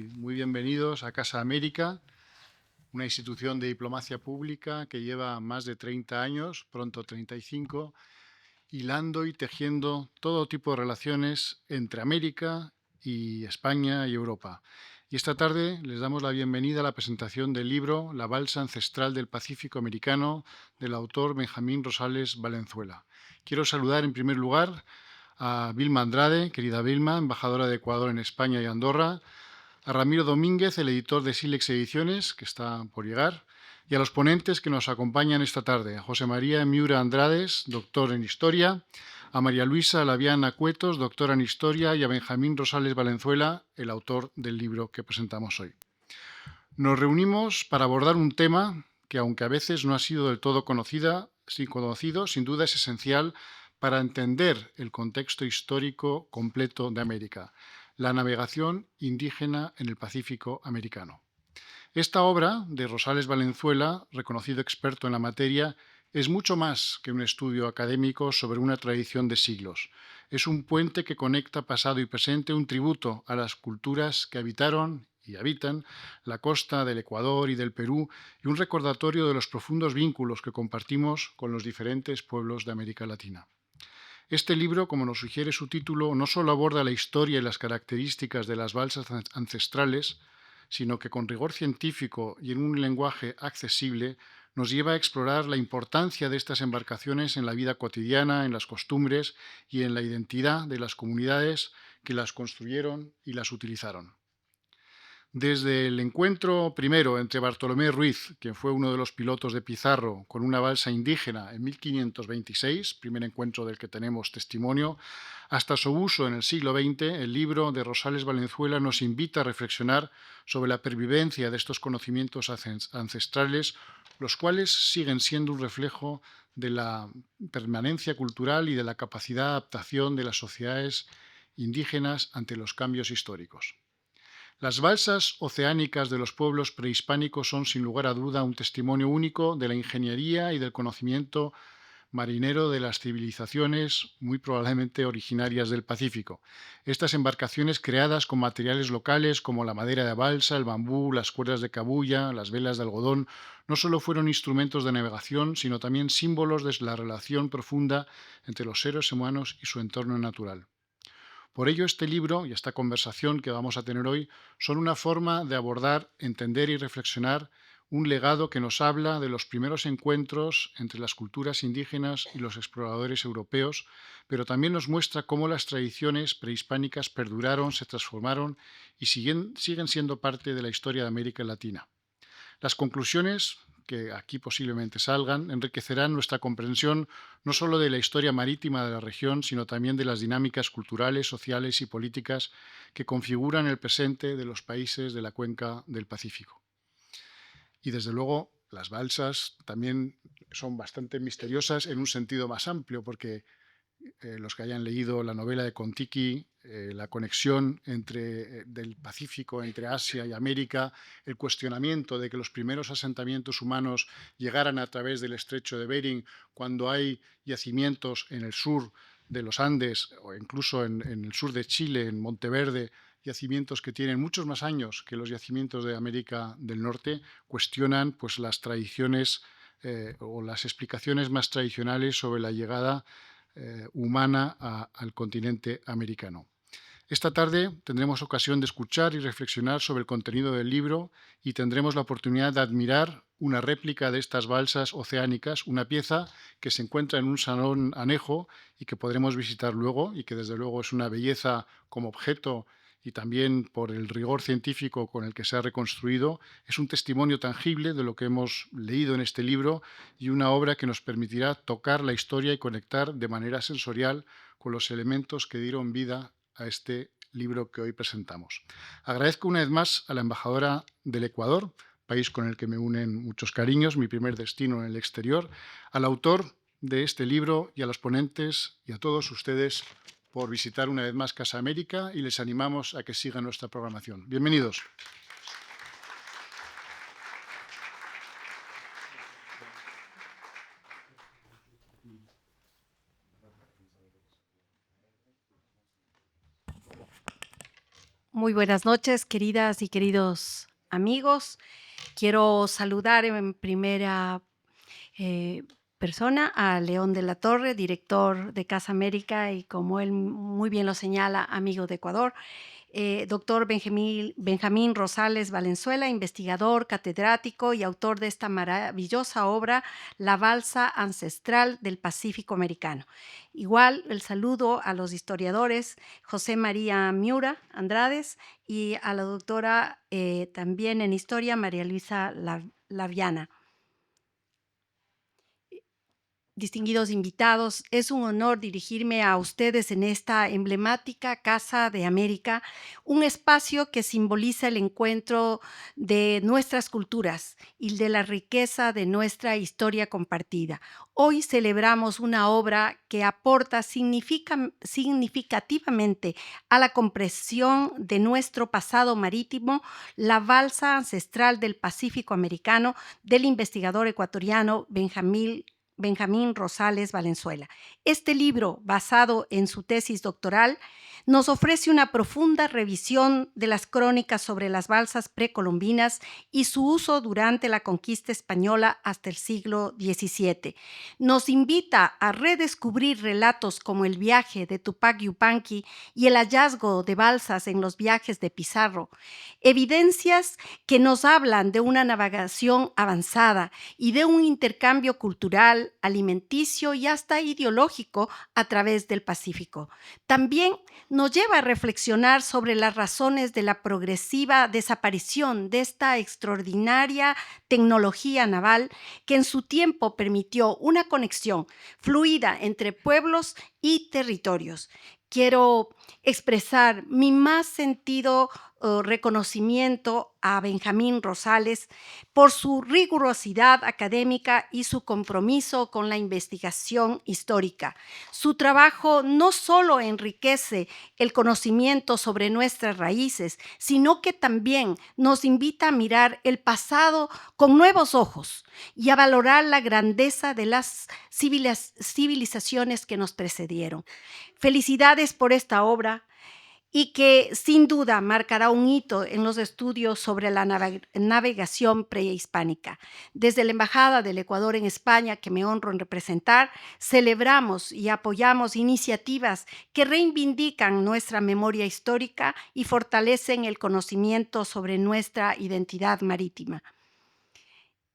Muy bienvenidos a Casa América, una institución de diplomacia pública que lleva más de 30 años, pronto 35, hilando y tejiendo todo tipo de relaciones entre América y España y Europa. Y esta tarde les damos la bienvenida a la presentación del libro La balsa ancestral del Pacífico americano, del autor Benjamín Rosales Valenzuela. Quiero saludar en primer lugar a Vilma Andrade, querida Vilma, embajadora de Ecuador en España y Andorra, a Ramiro Domínguez, el editor de Silex Ediciones, que está por llegar, y a los ponentes que nos acompañan esta tarde, a José María Miura Andrades, doctor en Historia, a María Luisa Laviana Cuetos, doctora en Historia, y a Benjamín Rosales Valenzuela, el autor del libro que presentamos hoy. Nos reunimos para abordar un tema que, aunque a veces no ha sido del todo conocido, sin duda es esencial para entender el contexto histórico completo de América: la navegación indígena en el Pacífico americano. Esta obra de Rosales Valenzuela, reconocido experto en la materia, es mucho más que un estudio académico sobre una tradición de siglos. Es un puente que conecta pasado y presente, un tributo a las culturas que habitaron y habitan la costa del Ecuador y del Perú, y un recordatorio de los profundos vínculos que compartimos con los diferentes pueblos de América Latina. Este libro, como nos sugiere su título, no solo aborda la historia y las características de las balsas ancestrales, sino que con rigor científico y en un lenguaje accesible nos lleva a explorar la importancia de estas embarcaciones en la vida cotidiana, en las costumbres y en la identidad de las comunidades que las construyeron y las utilizaron. Desde el encuentro primero entre Bartolomé Ruiz, quien fue uno de los pilotos de Pizarro, con una balsa indígena en 1526, primer encuentro del que tenemos testimonio, hasta su uso en el siglo XX, el libro de Rosales Valenzuela nos invita a reflexionar sobre la pervivencia de estos conocimientos ancestrales, los cuales siguen siendo un reflejo de la permanencia cultural y de la capacidad de adaptación de las sociedades indígenas ante los cambios históricos. Las balsas oceánicas de los pueblos prehispánicos son, sin lugar a duda, un testimonio único de la ingeniería y del conocimiento marinero de las civilizaciones muy probablemente originarias del Pacífico. Estas embarcaciones, creadas con materiales locales como la madera de balsa, el bambú, las cuerdas de cabuya, las velas de algodón, no solo fueron instrumentos de navegación, sino también símbolos de la relación profunda entre los seres humanos y su entorno natural. Por ello, este libro y esta conversación que vamos a tener hoy son una forma de abordar, entender y reflexionar un legado que nos habla de los primeros encuentros entre las culturas indígenas y los exploradores europeos, pero también nos muestra cómo las tradiciones prehispánicas perduraron, se transformaron y siguen siendo parte de la historia de América Latina. Las conclusiones que aquí posiblemente salgan enriquecerán nuestra comprensión no solo de la historia marítima de la región, sino también de las dinámicas culturales, sociales y políticas que configuran el presente de los países de la cuenca del Pacífico. Y desde luego las balsas también son bastante misteriosas en un sentido más amplio, porque los que hayan leído la novela de Kon-Tiki, la conexión del Pacífico, entre Asia y América, el cuestionamiento de que los primeros asentamientos humanos llegaran a través del estrecho de Bering, cuando hay yacimientos en el sur de los Andes o incluso en el sur de Chile, en Monteverde, yacimientos que tienen muchos más años que los yacimientos de América del Norte, cuestionan pues, las tradiciones o las explicaciones más tradicionales sobre la llegada humana al continente americano. Esta tarde tendremos ocasión de escuchar y reflexionar sobre el contenido del libro y tendremos la oportunidad de admirar una réplica de estas balsas oceánicas, una pieza que se encuentra en un salón anejo y que podremos visitar luego y que desde luego es una belleza como objeto y también por el rigor científico con el que se ha reconstruido. Es un testimonio tangible de lo que hemos leído en este libro y una obra que nos permitirá tocar la historia y conectar de manera sensorial con los elementos que dieron vida a este libro que hoy presentamos. Agradezco una vez más a la embajadora del Ecuador, país con el que me unen muchos cariños, mi primer destino en el exterior, al autor de este libro y a los ponentes y a todos ustedes por visitar una vez más Casa América y les animamos a que sigan nuestra programación. Bienvenidos. Muy buenas noches, queridas y queridos amigos. Quiero saludar en primera eh, persona a León de la Torre, director de Casa América y, como él muy bien lo señala, amigo de Ecuador. Doctor Benjamín Rosales Valenzuela, investigador, catedrático y autor de esta maravillosa obra, La Balsa Ancestral del Pacífico Americano. Igual el saludo a los historiadores José María Miura Andrades y a la doctora también en historia María Luisa Laviana. Distinguidos invitados, es un honor dirigirme a ustedes en esta emblemática Casa de América, un espacio que simboliza el encuentro de nuestras culturas y de la riqueza de nuestra historia compartida. Hoy celebramos una obra que aporta significativamente a la comprensión de nuestro pasado marítimo, La Balsa Ancestral del Pacífico Americano, del investigador ecuatoriano Benjamín Rosales Valenzuela. Este libro, basado en su tesis doctoral, nos ofrece una profunda revisión de las crónicas sobre las balsas precolombinas y su uso durante la conquista española hasta el siglo XVII. Nos invita a redescubrir relatos como el viaje de Tupac Yupanqui y el hallazgo de balsas en los viajes de Pizarro, evidencias que nos hablan de una navegación avanzada y de un intercambio cultural, alimenticio y hasta ideológico a través del Pacífico. También nos lleva a reflexionar sobre las razones de la progresiva desaparición de esta extraordinaria tecnología naval que en su tiempo permitió una conexión fluida entre pueblos y territorios. Quiero expresar mi más sentido reconocimiento a Benjamín Rosales por su rigurosidad académica y su compromiso con la investigación histórica. Su trabajo no solo enriquece el conocimiento sobre nuestras raíces, sino que también nos invita a mirar el pasado con nuevos ojos y a valorar la grandeza de las civilizaciones que nos precedieron. Felicidades por esta obra, y que sin duda marcará un hito en los estudios sobre la navegación prehispánica. Desde la Embajada del Ecuador en España, que me honro en representar, celebramos y apoyamos iniciativas que reivindican nuestra memoria histórica y fortalecen el conocimiento sobre nuestra identidad marítima.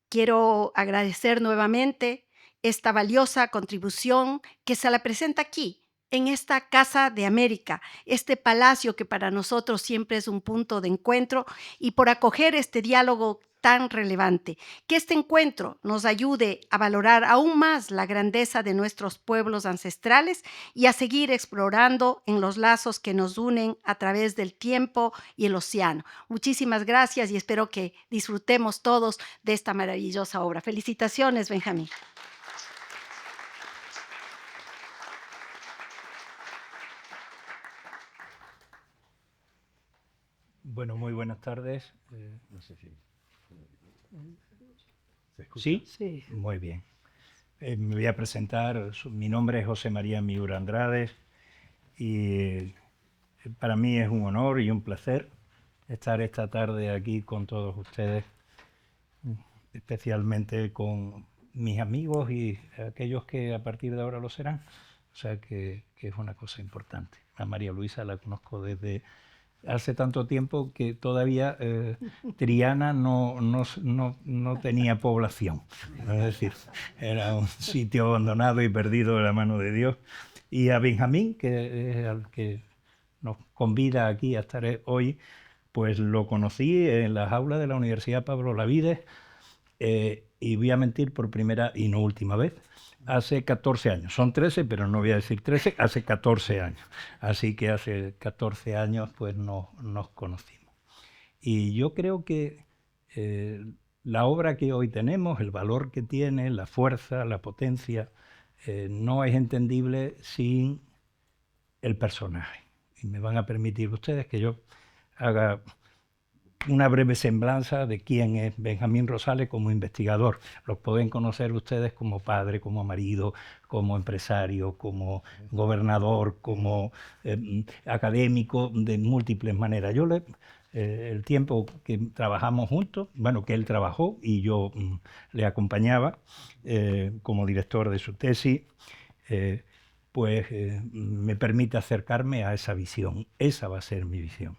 Quiero agradecer nuevamente esta valiosa contribución que se la presenta aquí, en esta Casa de América, este palacio que para nosotros siempre es un punto de encuentro, y por acoger este diálogo tan relevante. Que este encuentro nos ayude a valorar aún más la grandeza de nuestros pueblos ancestrales y a seguir explorando en los lazos que nos unen a través del tiempo y el océano. Muchísimas gracias y espero que disfrutemos todos de esta maravillosa obra. Felicitaciones, Benjamín. Bueno, muy buenas tardes. No sé si se escucha. ¿Sí? Sí. Muy bien. Me voy a presentar. Mi nombre es José María Miura Andrades y para mí es un honor y un placer estar esta tarde aquí con todos ustedes, especialmente con mis amigos y aquellos que a partir de ahora lo serán. O sea que es una cosa importante. A María Luisa la conozco desde hace tanto tiempo que todavía Triana no tenía población. Es decir, era un sitio abandonado y perdido de la mano de Dios. Y a Benjamín, que es al que nos convida aquí a estar hoy, pues lo conocí en las aulas de la Universidad Pablo Olavide, y voy a mentir por primera y no última vez, hace 14 años. Son 13, pero no voy a decir 13, hace 14 años. Así que hace 14 años pues nos conocimos. Y yo creo que la obra que hoy tenemos, el valor que tiene, la fuerza, la potencia, no es entendible sin el personaje. Y me van a permitir ustedes que yo haga una breve semblanza de quién es Benjamín Rosales como investigador. Lo pueden conocer ustedes como padre, como marido, como empresario, como gobernador, como académico, de múltiples maneras. El tiempo que trabajamos juntos, bueno, que él trabajó y yo le acompañaba como director de su tesis, me permite acercarme a esa visión. Esa va a ser mi visión.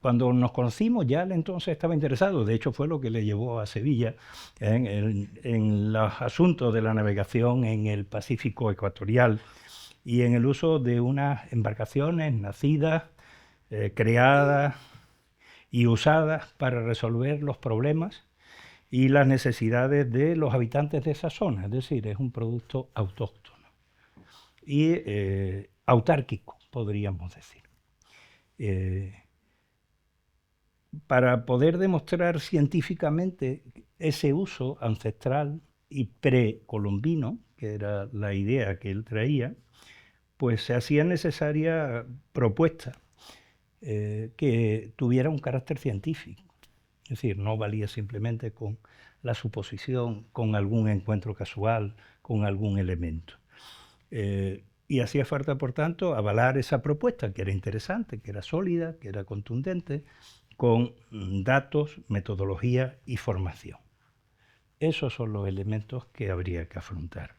Cuando nos conocimos, ya él entonces estaba interesado, de hecho fue lo que le llevó a Sevilla en los asuntos de la navegación en el Pacífico ecuatorial y en el uso de unas embarcaciones nacidas, creadas y usadas para resolver los problemas y las necesidades de los habitantes de esa zona, es decir, es un producto autóctono y autárquico, podríamos decir. Para poder demostrar científicamente ese uso ancestral y precolombino, que era la idea que él traía, pues se hacía necesaria propuesta que tuviera un carácter científico. Es decir, no valía simplemente con la suposición, con algún encuentro casual, con algún elemento. Y hacía falta, por tanto, avalar esa propuesta, que era interesante, que era sólida, que era contundente, con datos, metodología y formación. Esos son los elementos que habría que afrontar.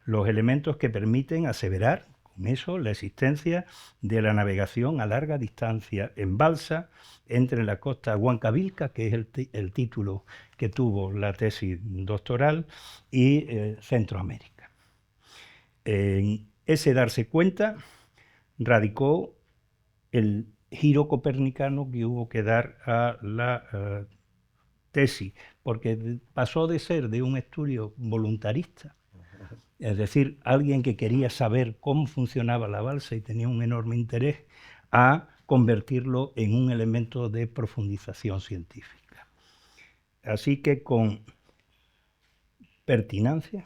Los elementos que permiten aseverar con eso la existencia de la navegación a larga distancia en balsa entre la costa Huancavilca, que es el título que tuvo la tesis doctoral, y Centroamérica. En ese darse cuenta radicó el giro copernicano que hubo que dar a la tesis, porque pasó de ser de un estudio voluntarista, es decir, alguien que quería saber cómo funcionaba la balsa y tenía un enorme interés, a convertirlo en un elemento de profundización científica. Así que con pertinacia,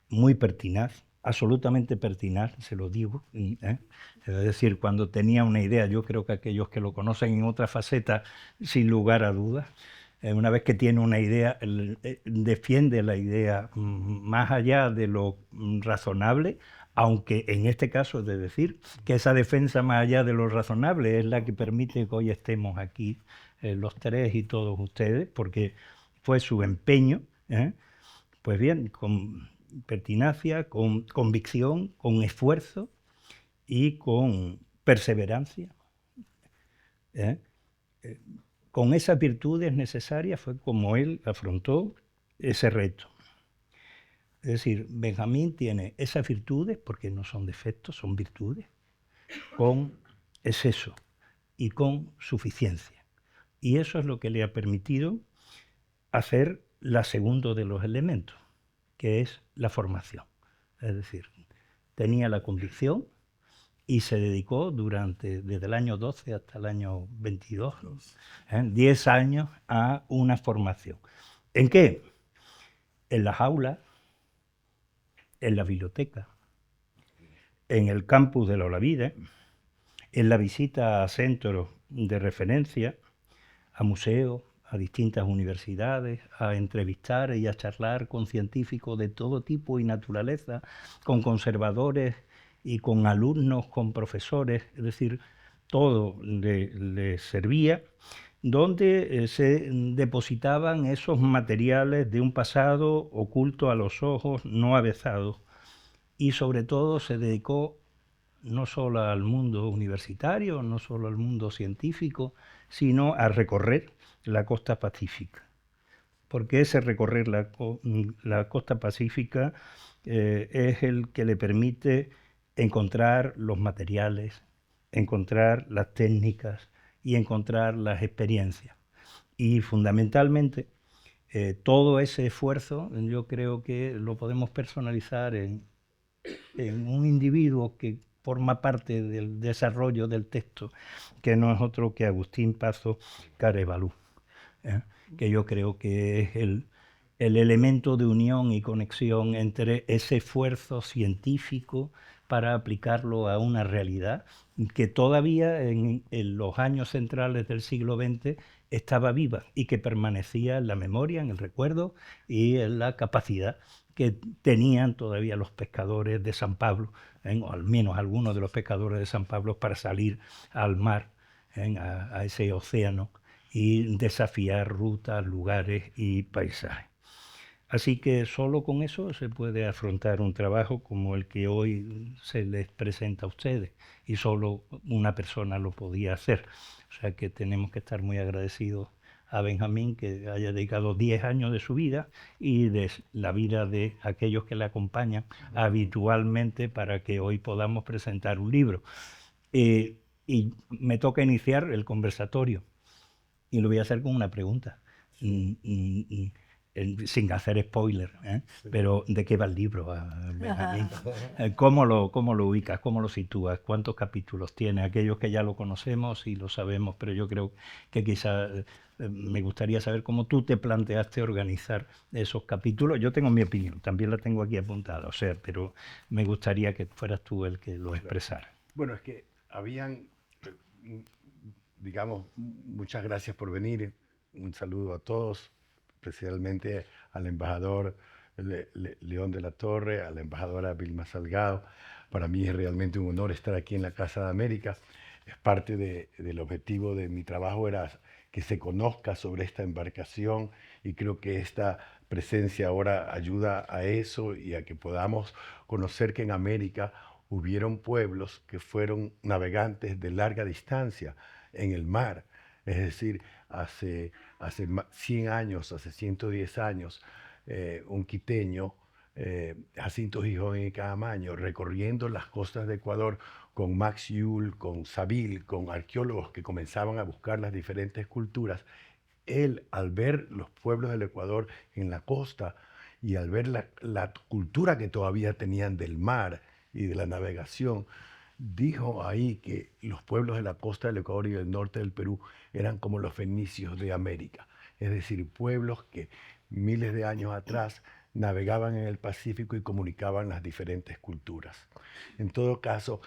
muy pertinaz, absolutamente pertinaz, se lo digo, es decir, cuando tenía una idea, yo creo que aquellos que lo conocen en otra faceta, sin lugar a dudas, una vez que tiene una idea, defiende la idea más allá de lo razonable, aunque en este caso es de decir que esa defensa más allá de lo razonable es la que permite que hoy estemos aquí los tres y todos ustedes, porque fue su empeño, pues bien, con pertinacia, con convicción, con esfuerzo y con perseverancia. Con esas virtudes necesarias fue como él afrontó ese reto. Es decir, Benjamín tiene esas virtudes, porque no son defectos, son virtudes, con exceso y con suficiencia. Y eso es lo que le ha permitido hacer la segundo de los elementos, que es la formación. Es decir, tenía la convicción y se dedicó desde el año 12 hasta el año 22, 10 años a una formación. ¿En qué? En las aulas, en la biblioteca, en el campus de la Olavide, en la visita a centros de referencia, a museos, a distintas universidades, a entrevistar y a charlar con científicos de todo tipo y naturaleza, con conservadores y con alumnos, con profesores, es decir, todo le servía, donde se depositaban esos materiales de un pasado oculto a los ojos, no avezados, y sobre todo se dedicó no solo al mundo universitario, no solo al mundo científico, sino a recorrer la costa pacífica. Porque ese recorrer la costa pacífica es el que le permite encontrar los materiales, encontrar las técnicas y encontrar las experiencias. Y fundamentalmente, todo ese esfuerzo yo creo que lo podemos personalizar en un individuo que forma parte del desarrollo del texto, que no es otro que Agustín Pazo Carebalú, que yo creo que es el elemento de unión y conexión entre ese esfuerzo científico para aplicarlo a una realidad que todavía en los años centrales del siglo XX estaba viva y que permanecía en la memoria, en el recuerdo y en la capacidad que tenían todavía los pescadores de San Pablo, o al menos algunos de los pescadores de San Pablo, para salir al mar, a ese océano, y desafiar rutas, lugares y paisajes. Así que solo con eso se puede afrontar un trabajo como el que hoy se les presenta a ustedes, y solo una persona lo podía hacer. O sea que tenemos que estar muy agradecidos a Benjamín, que haya dedicado 10 años de su vida y de la vida de aquellos que le acompañan habitualmente para que hoy podamos presentar un libro. Y me toca iniciar el conversatorio y lo voy a hacer con una pregunta. Sin hacer spoiler, pero ¿de qué va el libro, Benjamín? ¿Cómo lo ubicas? ¿Cómo lo sitúas? ¿Cuántos capítulos tiene? Aquellos que ya lo conocemos y lo sabemos, pero yo creo que quizá me gustaría saber cómo tú te planteaste organizar esos capítulos. Yo tengo mi opinión, también la tengo aquí apuntada, o sea, pero me gustaría que fueras tú el que lo expresara. Bueno, es que habían, digamos, muchas gracias por venir. Un saludo a todos, especialmente al embajador León de la Torre, a la embajadora Vilma Salgado. Para mí es realmente un honor estar aquí en la Casa de América. Es parte del objetivo de mi trabajo, era que se conozca sobre esta embarcación, y creo que esta presencia ahora ayuda a eso y a que podamos conocer que en América hubieron pueblos que fueron navegantes de larga distancia en el mar. Es decir, hace 100 años, hace 110 años, un quiteño, Jacinto Gijón y Caamaño, recorriendo las costas de Ecuador con Max Yull, con Saville, con arqueólogos que comenzaban a buscar las diferentes culturas. Él, al ver los pueblos del Ecuador en la costa y al ver la cultura que todavía tenían del mar y de la navegación, dijo ahí que los pueblos de la costa del Ecuador y del norte del Perú eran como los fenicios de América, es decir, pueblos que miles de años atrás navegaban en el Pacífico y comunicaban las diferentes culturas. En todo caso,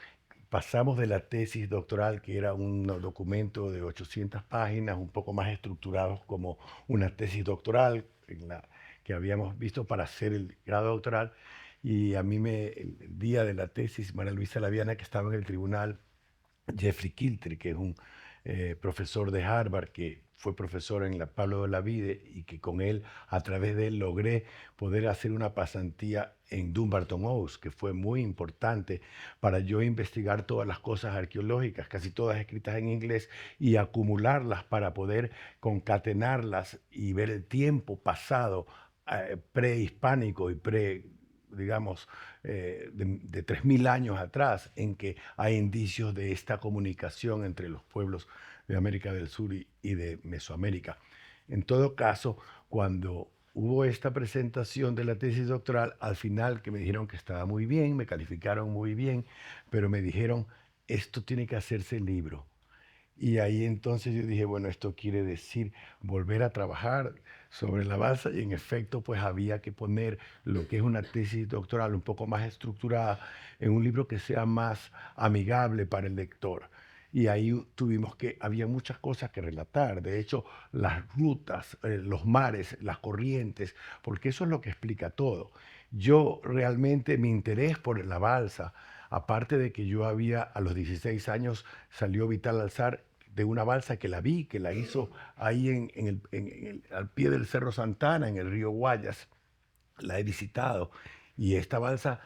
pasamos de la tesis doctoral, que era un documento de 800 páginas, un poco más estructurado como una tesis doctoral que habíamos visto para hacer el grado doctoral. Y a mí el día de la tesis, María Luisa Laviana, que estaba en el tribunal, Jeffrey Kilter, que es un profesor de Harvard, que fue profesor en la Pablo de Olavide, y que con él, a través de él, logré poder hacer una pasantía en Dumbarton Oaks, que fue muy importante para yo investigar todas las cosas arqueológicas, casi todas escritas en inglés, y acumularlas para poder concatenarlas y ver el tiempo pasado prehispánico y digamos, de 3000 años atrás, en que hay indicios de esta comunicación entre los pueblos de América del Sur y de Mesoamérica. En todo caso, cuando hubo esta presentación de la tesis doctoral, al final, que me dijeron que estaba muy bien, me calificaron muy bien, pero me dijeron, esto tiene que hacerse libro. Y ahí entonces yo dije, bueno, esto quiere decir volver a trabajar sobre la balsa, y en efecto pues había que poner lo que es una tesis doctoral un poco más estructurada en un libro que sea más amigable para el lector. Y ahí había muchas cosas que relatar, de hecho las rutas, los mares, las corrientes, porque eso es lo que explica todo. Yo realmente mi interés por la balsa, aparte de que yo a los 16 años salió Vital Alzar de una balsa que la vi, que la hizo ahí al pie del Cerro Santana, en el río Guayas. La he visitado, y esta balsa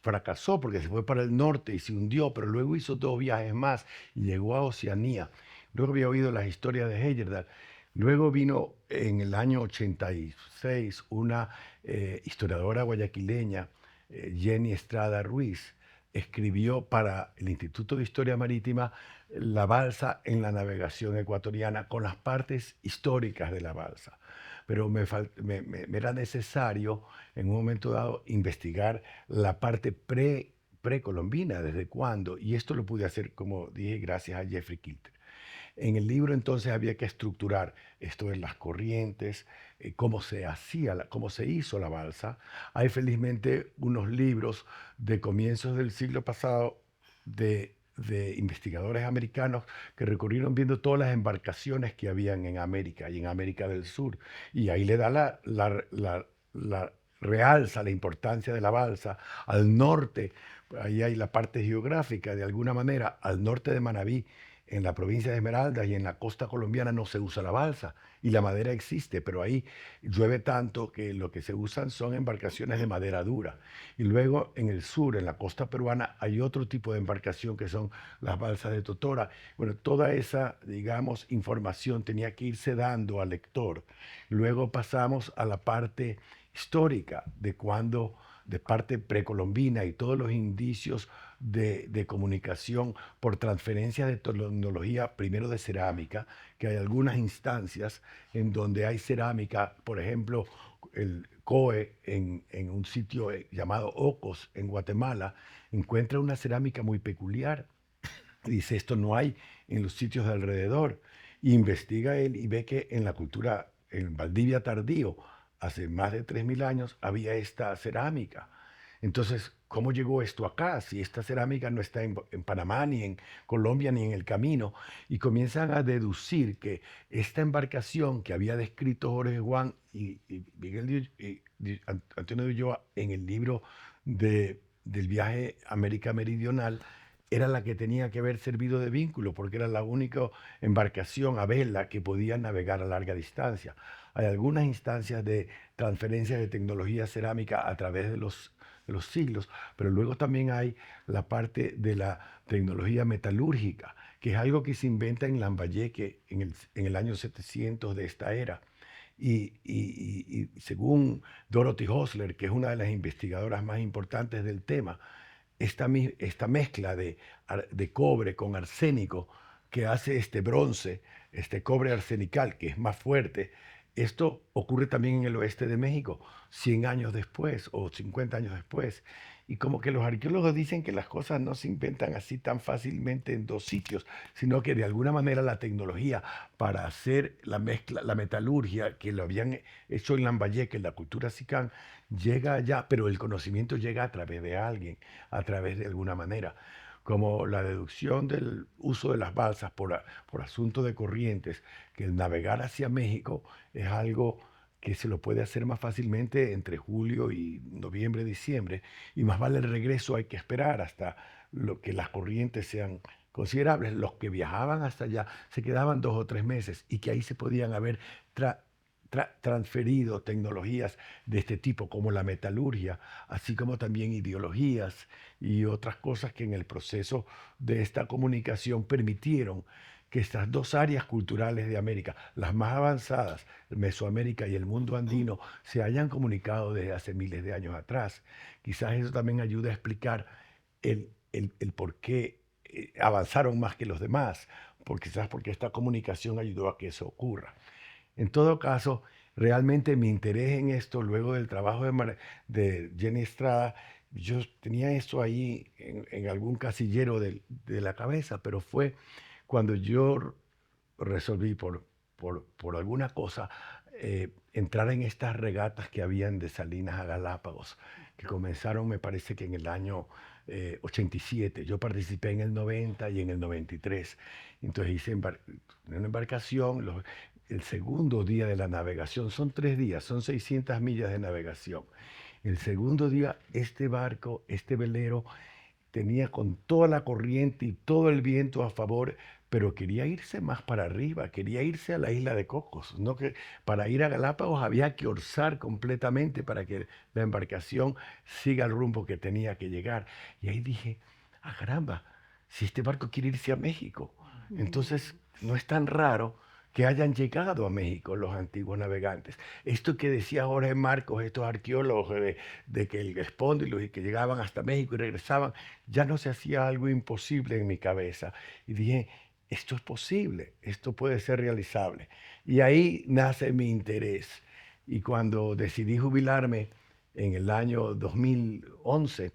fracasó porque se fue para el norte y se hundió, pero luego hizo 2 viajes más y llegó a Oceanía. Luego había oído las historias de Heyerdahl. Luego vino en el año 86 una historiadora guayaquileña, Jenny Estrada Ruiz, escribió para el Instituto de Historia Marítima la balsa en la navegación ecuatoriana, con las partes históricas de la balsa. Pero me era necesario en un momento dado investigar la parte precolombina, desde cuándo, y esto lo pude hacer, como dije, gracias a Jeffrey Kilter. En el libro entonces había que estructurar esto de las corrientes, cómo se cómo se hizo la balsa. Hay felizmente unos libros de comienzos del siglo pasado de investigadores americanos que recorrieron viendo todas las embarcaciones que habían en América y en América del Sur. Y ahí le da realza la importancia de la balsa al norte. Ahí hay la parte geográfica, de alguna manera, al norte de Manabí, en la provincia de Esmeraldas y en la costa colombiana no se usa la balsa y la madera existe, pero ahí llueve tanto que lo que se usan son embarcaciones de madera dura. Y luego en el sur, en la costa peruana, hay otro tipo de embarcación que son las balsas de Totora. Bueno, toda esa, digamos, información tenía que irse dando al lector. Luego pasamos a la parte histórica de parte precolombina y todos los indicios de comunicación por transferencia de tecnología, primero de cerámica, que hay algunas instancias en donde hay cerámica, por ejemplo, el COE en un sitio llamado Ocos, en Guatemala, encuentra una cerámica muy peculiar. Dice, esto no hay en los sitios de alrededor. Investiga él y ve que en la cultura, en Valdivia Tardío, hace más de 3000 años, había esta cerámica. Entonces, ¿cómo llegó esto acá? Si esta cerámica no está en Panamá, ni en Colombia, ni en el camino. Y comienzan a deducir que esta embarcación que había descrito Jorge Juan y Antonio de Ulloa en el libro del viaje a América Meridional, era la que tenía que haber servido de vínculo, porque era la única embarcación a vela que podía navegar a larga distancia. Hay algunas instancias de transferencia de tecnología cerámica a través de los siglos, pero luego también hay la parte de la tecnología metalúrgica, que es algo que se inventa en Lambayeque en el año 700 de esta era. Y según Dorothy Hosler, que es una de las investigadoras más importantes del tema, esta mezcla de cobre con arsénico que hace este bronce, este cobre arsenical, que es más fuerte, esto ocurre también en el oeste de México, 100 años después o 50 años después. Y como que los arqueólogos dicen que las cosas no se inventan así tan fácilmente en dos sitios, sino que de alguna manera la tecnología para hacer la mezcla, la metalurgia, que lo habían hecho en Lambayeque, en la cultura sicán, llega allá, pero el conocimiento llega a través de alguien, a través de alguna manera. Como la deducción del uso de las balsas por asunto de corrientes, que el navegar hacia México es algo que se lo puede hacer más fácilmente entre julio y noviembre, diciembre, y más vale el regreso hay que esperar hasta lo que las corrientes sean considerables. Los que viajaban hasta allá se quedaban 2 o 3 meses y que ahí se podían haber transferido tecnologías de este tipo, como la metalurgia, así como también ideologías y otras cosas que en el proceso de esta comunicación permitieron que estas dos áreas culturales de América, las más avanzadas, Mesoamérica y el mundo andino, se hayan comunicado desde hace miles de años atrás. Quizás eso también ayude a explicar el por qué avanzaron más que los demás, quizás porque esta comunicación ayudó a que eso ocurra. En todo caso, realmente mi interés en esto, luego del trabajo de Jenny Estrada, yo tenía eso ahí en algún casillero de la cabeza, pero fue cuando yo resolví por alguna cosa entrar en estas regatas que habían de Salinas a Galápagos, que comenzaron, me parece que en el año 87. Yo participé en el 90 y en el 93. Entonces hice una embarcación, el segundo día de la navegación, son 3 días, son 600 millas de navegación. El segundo día, este barco, este velero, tenía con toda la corriente y todo el viento a favor, pero quería irse más para arriba, quería irse a la isla de Cocos. No que para ir a Galápagos había que orzar completamente para que la embarcación siga el rumbo que tenía que llegar. Y ahí dije, ah, caramba, si este barco quiere irse a México, entonces no es tan raro que hayan llegado a México los antiguos navegantes. Esto que decía Jorge Marcos, estos arqueólogos de que el espóndilo y que llegaban hasta México y regresaban, ya no se hacía algo imposible en mi cabeza. Y dije, esto es posible, esto puede ser realizable. Y ahí nace mi interés. Y cuando decidí jubilarme en el año 2011,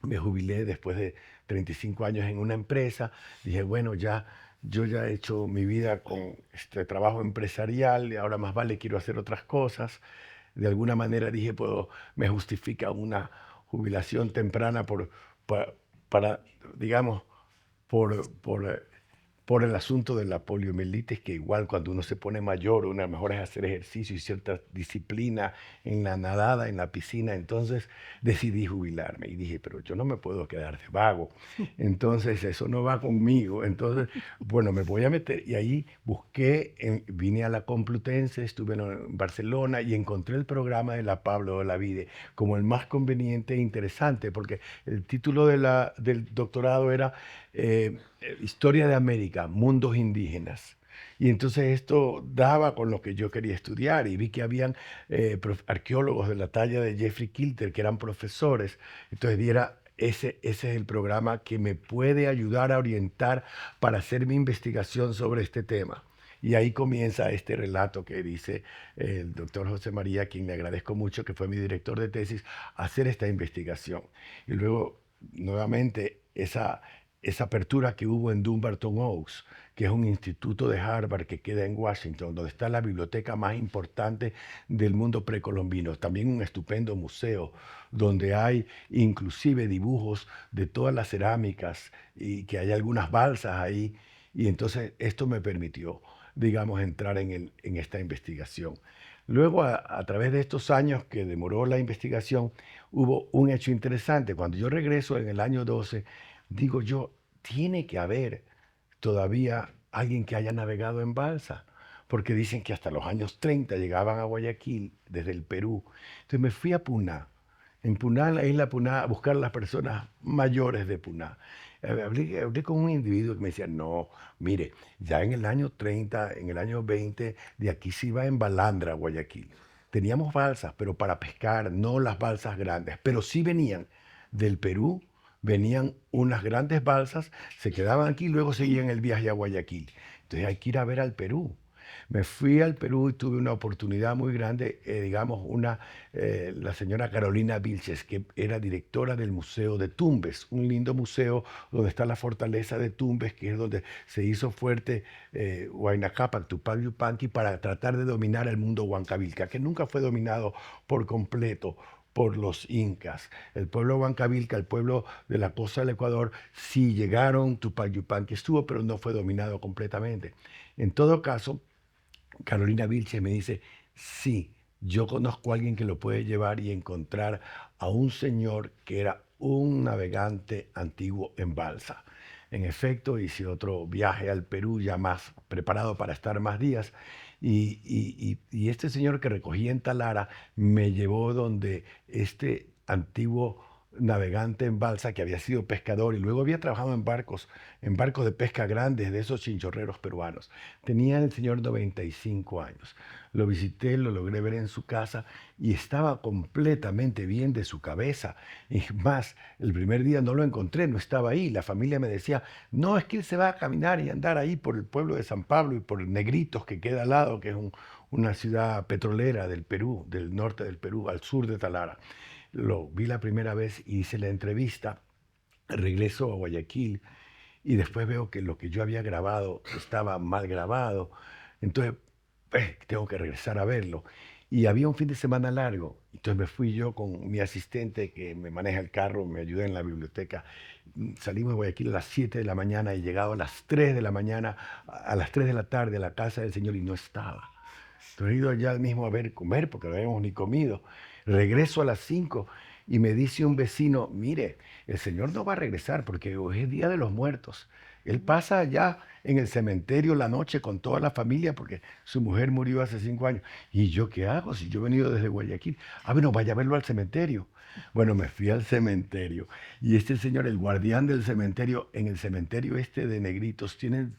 me jubilé después de 35 años en una empresa, dije, bueno, ya yo ya he hecho mi vida con este trabajo empresarial y ahora más vale quiero hacer otras cosas. De alguna manera dije, puedo, me justifica una jubilación temprana pa- para, digamos, por el asunto de la poliomielitis, que igual cuando uno se pone mayor, una mejor es hacer ejercicio y cierta disciplina en la nadada, en la piscina. Entonces decidí jubilarme y dije, pero yo no me puedo quedar de vago. Entonces eso no va conmigo. Entonces, bueno, me voy a meter. Y ahí busqué, vine a la Complutense, estuve en Barcelona y encontré el programa de la Pablo Olavide como el más conveniente e interesante, porque el título del doctorado era Historia de América, mundos indígenas. Y entonces esto daba con lo que yo quería estudiar y vi que habían arqueólogos de la talla de Jeffrey Kilter que eran profesores. Entonces diera, ese es el programa que me puede ayudar a orientar para hacer mi investigación sobre este tema. Y ahí comienza este relato que dice el doctor José María, a quien le agradezco mucho, que fue mi director de tesis, hacer esta investigación. Y luego, nuevamente, esa apertura que hubo en Dumbarton Oaks, que es un instituto de Harvard que queda en Washington, donde está la biblioteca más importante del mundo precolombino. También un estupendo museo donde hay inclusive dibujos de todas las cerámicas y que hay algunas balsas ahí. Y entonces esto me permitió, digamos, entrar en esta investigación. Luego, a través de estos años que demoró la investigación, hubo un hecho interesante. Cuando yo regreso en el año 12, digo yo, tiene que haber todavía alguien que haya navegado en balsa, porque dicen que hasta los años 30 llegaban a Guayaquil desde el Perú. Entonces me fui a Puná, en Puná, en la isla Puná, a buscar a las personas mayores de Puná. Hablé con un individuo que me decía, no, mire, ya en el año 30, en el año 20, de aquí se iba en balandra a Guayaquil. Teníamos balsas, pero para pescar, no las balsas grandes, pero sí venían del Perú, venían unas grandes balsas, se quedaban aquí y luego seguían el viaje a Guayaquil. Entonces hay que ir a ver al Perú. Me fui al Perú y tuve una oportunidad muy grande, digamos, la señora Carolina Vilches, que era directora del Museo de Tumbes, un lindo museo donde está la fortaleza de Tumbes, que es donde se hizo fuerte Huayna Cápac, Tupac Yupanqui, para tratar de dominar el mundo huancavilca, que nunca fue dominado por completo por los incas. El pueblo huancavilca, el pueblo de la costa del Ecuador, sí llegaron, Tupac Yupanqui estuvo, pero no fue dominado completamente. En todo caso, Carolina Vilches me dice, sí, yo conozco a alguien que lo puede llevar y encontrar a un señor que era un navegante antiguo en balsa. En efecto, hice otro viaje al Perú ya más preparado para estar más días y este señor que recogía en Talara me llevó donde este antiguo navegante en balsa que había sido pescador y luego había trabajado en barcos de pesca grandes de esos chinchorreros peruanos. Tenía el señor 95 años. Lo visité, lo logré ver en su casa y estaba completamente bien de su cabeza. Y más, el primer día no lo encontré, no estaba ahí. La familia me decía, no, es que él se va a caminar y andar ahí por el pueblo de San Pablo y por Negritos, que queda al lado, que es una ciudad petrolera del Perú, del norte del Perú, al sur de Talara. Lo vi la primera vez y hice la entrevista, regreso a Guayaquil y después veo que lo que yo había grabado estaba mal grabado. Entonces, tengo que regresar a verlo. Y había un fin de semana largo. Entonces me fui yo con mi asistente que me maneja el carro, me ayuda en la biblioteca. Salimos de Guayaquil a las 7 de la mañana y llegado a las 3 de la mañana, a las 3 de la tarde a la casa del señor y no estaba. Entonces he ido allá mismo a ver comer porque no habíamos ni comido. Regreso a las 5 y me dice un vecino, mire, el señor no va a regresar porque hoy es Día de los Muertos. Él pasa allá en el cementerio la noche con toda la familia porque su mujer murió hace 5 años. ¿Y yo qué hago si yo he venido desde Guayaquil? Ah, bueno, vaya a verlo al cementerio. Bueno, me fui al cementerio y este señor, el guardián del cementerio, en el cementerio este de Negritos, tienen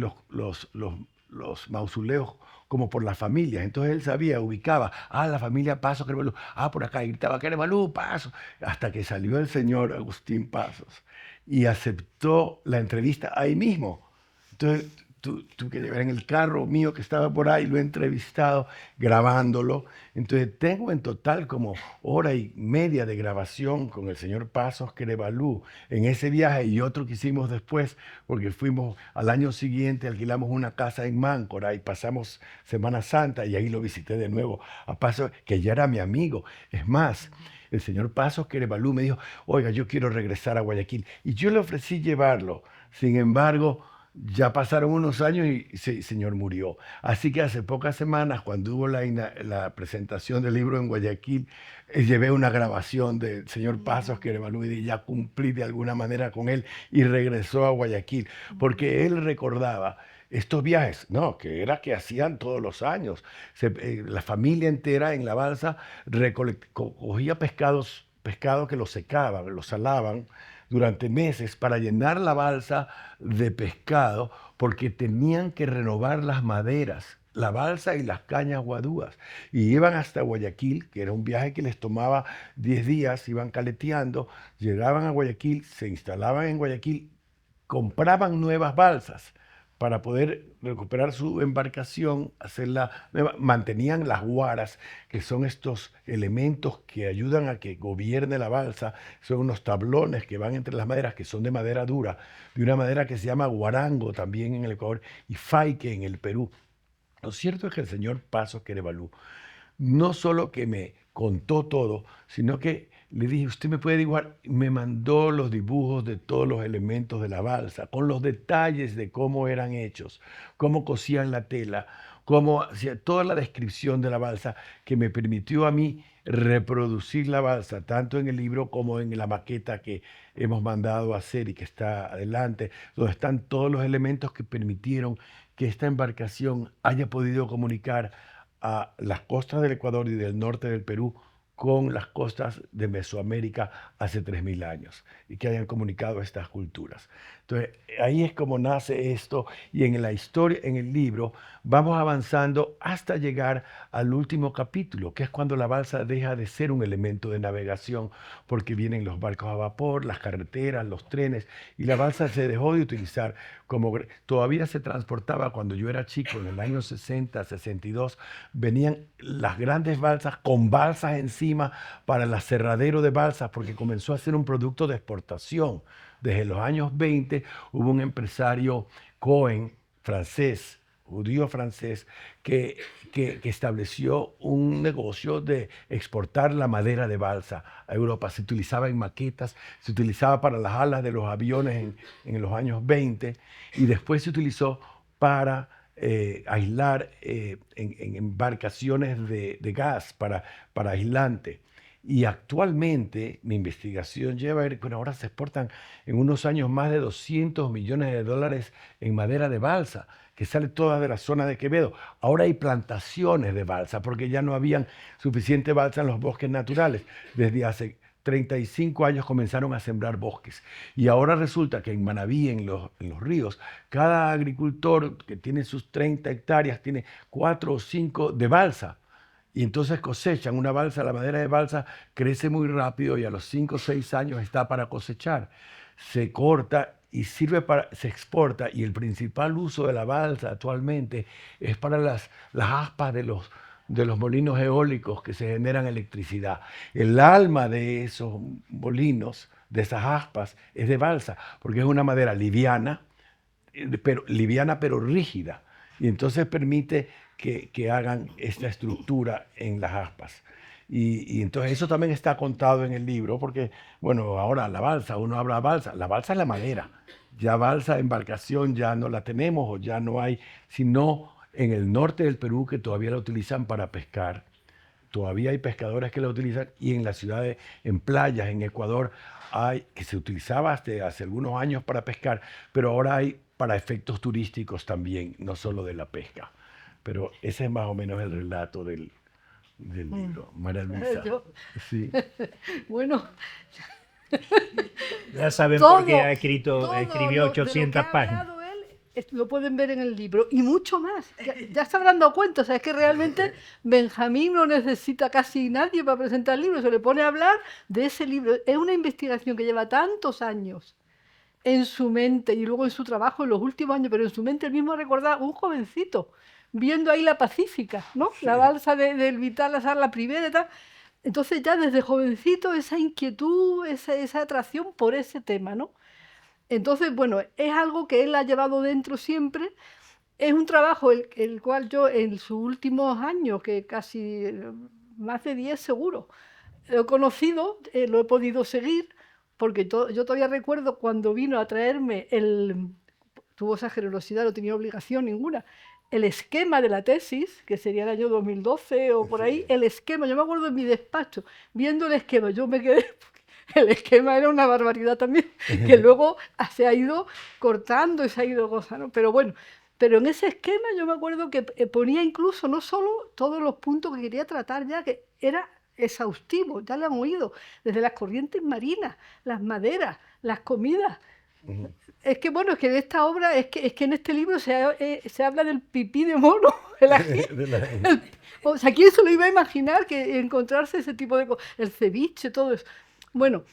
los mausoleos como por las familias. Entonces él sabía, ubicaba, la familia Paso, Queremalú, por acá, y gritaba, Queremalú, Paso, hasta que salió el señor Agustín Pasos y aceptó la entrevista ahí mismo. Entonces tuve que llevar en el carro mío que estaba por ahí, lo he entrevistado, grabándolo. Entonces tengo en total como 1 hora y media de grabación con el señor Pasos Querevalú en ese viaje y otro que hicimos después, porque fuimos al año siguiente, alquilamos una casa en Máncora y pasamos Semana Santa y ahí lo visité de nuevo a Pasos, que ya era mi amigo. Es más, el señor Pasos Querevalú me dijo, oiga, yo quiero regresar a Guayaquil. Y yo le ofrecí llevarlo. Sin embargo, ya pasaron unos años y el señor murió. Así que hace pocas semanas, cuando hubo la presentación del libro en Guayaquil, llevé una grabación del señor Pasos Querevalú y ya cumplí de alguna manera con él y regresó a Guayaquil, porque él recordaba estos viajes, no, que era que hacían todos los años. La familia entera en la balsa cogía pescado que lo secaban, lo salaban durante meses para llenar la balsa de pescado, porque tenían que renovar las maderas, la balsa y las cañas guadúas. Y iban hasta Guayaquil, que era un viaje que les tomaba 10 días, iban caleteando, llegaban a Guayaquil, se instalaban en Guayaquil, compraban nuevas balsas para poder recuperar su embarcación, hacerla nueva. Mantenían las guaras, que son estos elementos que ayudan a que gobierne la balsa. Son unos tablones que van entre las maderas, que son de madera dura, de una madera que se llama guarango también en el Ecuador y faique en el Perú. Lo cierto es que el señor Pasos Querevalú no solo que me contó todo, sino que le dije, usted me puede dibujar. Me mandó los dibujos de todos los elementos de la balsa, con los detalles de cómo eran hechos, cómo cosían la tela, cómo hacía toda la descripción de la balsa, que me permitió a mí reproducir la balsa, tanto en el libro como en la maqueta que hemos mandado a hacer y que está adelante, donde están todos los elementos que permitieron que esta embarcación haya podido comunicar a las costas del Ecuador y del norte del Perú con las costas de Mesoamérica hace 3000 años y que hayan comunicado estas culturas. Entonces, ahí es como nace esto, y en la historia, en el libro, vamos avanzando hasta llegar al último capítulo, que es cuando la balsa deja de ser un elemento de navegación, porque vienen los barcos a vapor, las carreteras, los trenes, y la balsa se dejó de utilizar como... Todavía se transportaba cuando yo era chico, en el año 60, 62, venían las grandes balsas con balsas encima para el aserradero de balsas, porque comenzó a ser un producto de exportación. Desde los años 20 hubo un empresario Cohen, francés, judío francés, que estableció un negocio de exportar la madera de balsa a Europa. Se utilizaba en maquetas, se utilizaba para las alas de los aviones en los años 20 y después se utilizó para aislar en embarcaciones de gas, para aislante. Y actualmente mi investigación lleva a ver, bueno, ahora se exportan en unos años más de $200 millones en madera de balsa, que sale toda de la zona de Quevedo. Ahora hay plantaciones de balsa, porque ya no habían suficiente balsa en los bosques naturales. Desde hace 35 años comenzaron a sembrar bosques. Y ahora resulta que en Manabí, en los ríos, cada agricultor que tiene sus 30 hectáreas tiene 4 o 5 de balsa. Y entonces cosechan una balsa, la madera de balsa crece muy rápido y a los 5 o 6 años está para cosechar. Se corta y se exporta, y el principal uso de la balsa actualmente es para las aspas de los molinos eólicos que se generan electricidad. El alma de esos molinos, de esas aspas, es de balsa, porque es una madera liviana pero rígida, y entonces permite que hagan esta estructura en las aspas. Y entonces eso también está contado en el libro, porque, bueno, ahora la balsa, uno habla de balsa, la balsa es la madera, ya balsa, embarcación ya no la tenemos o ya no hay, sino en el norte del Perú, que todavía la utilizan para pescar. Todavía hay pescadores que la utilizan, y en las ciudades, en playas, en Ecuador, que se utilizaba hasta hace algunos años para pescar, pero ahora hay para efectos turísticos también, no solo de la pesca. Pero ese es más o menos el relato del libro. María Luisa. Sí. Bueno, Ya saben todo, por qué escribió 800 páginas. Lo pueden ver en el libro y mucho más. Ya se habrán dado cuenta. O sea, es que realmente Benjamín no necesita casi nadie para presentar el libro. Se le pone a hablar de ese libro. Es una investigación que lleva tantos años en su mente y luego en su trabajo en los últimos años, pero en su mente él mismo recordaba un jovencito viendo ahí la Pacífica, ¿no? La balsa del Vital Lazar, la primera y tal. Entonces ya desde jovencito esa inquietud, esa atracción por ese tema, ¿no? Entonces, bueno, es algo que él ha llevado dentro siempre. Es un trabajo el cual yo en sus últimos años, que casi más de 10 seguro, lo he conocido, lo he podido seguir, porque yo todavía recuerdo cuando vino a traerme tuvo esa generosidad, no tenía obligación ninguna, el esquema de la tesis, que sería el año 2012 o por ahí, el esquema, yo me acuerdo en mi despacho, viendo el esquema, yo me quedé, el esquema era una barbaridad también, que luego se ha ido cortando y se ha ido gozando, pero bueno, pero en ese esquema yo me acuerdo que ponía incluso no solo todos los puntos que quería tratar ya, que era exhaustivo, ya lo han oído, desde las corrientes marinas, las maderas, las comidas. Es que bueno, es que en esta obra, es que en este libro se habla del pipí de mono. O sea, ¿quién se lo iba a imaginar que encontrarse ese tipo de cosas? El ceviche, todo eso. Bueno,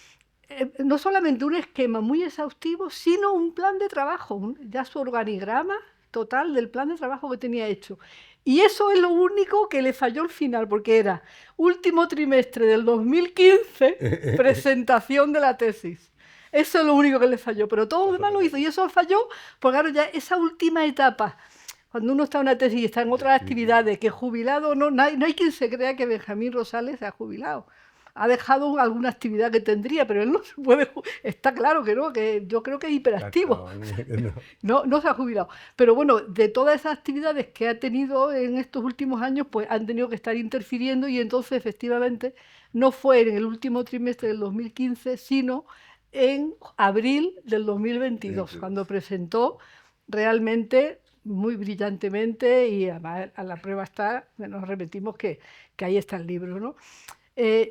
no solamente un esquema muy exhaustivo, sino un plan de trabajo, ya su organigrama total del plan de trabajo que tenía hecho. Y eso es lo único que le falló al final, porque era último trimestre del 2015, presentación de la tesis. Eso es lo único que le falló, pero todo lo demás lo hizo. Y eso falló, porque claro, ya esa última etapa, cuando uno está en una tesis y está en otras actividades, que jubilado, no hay quien se crea que Benjamín Rosales se ha jubilado. Ha dejado alguna actividad que tendría, pero él no se puede. Está claro que no, que yo creo que es hiperactivo. No se ha jubilado. Pero bueno, de todas esas actividades que ha tenido en estos últimos años, pues han tenido que estar interfiriendo y entonces efectivamente no fue en el último trimestre del 2015, sino en abril del 2022, cuando presentó realmente muy brillantemente y además a la prueba está, nos repetimos que ahí está el libro, ¿no?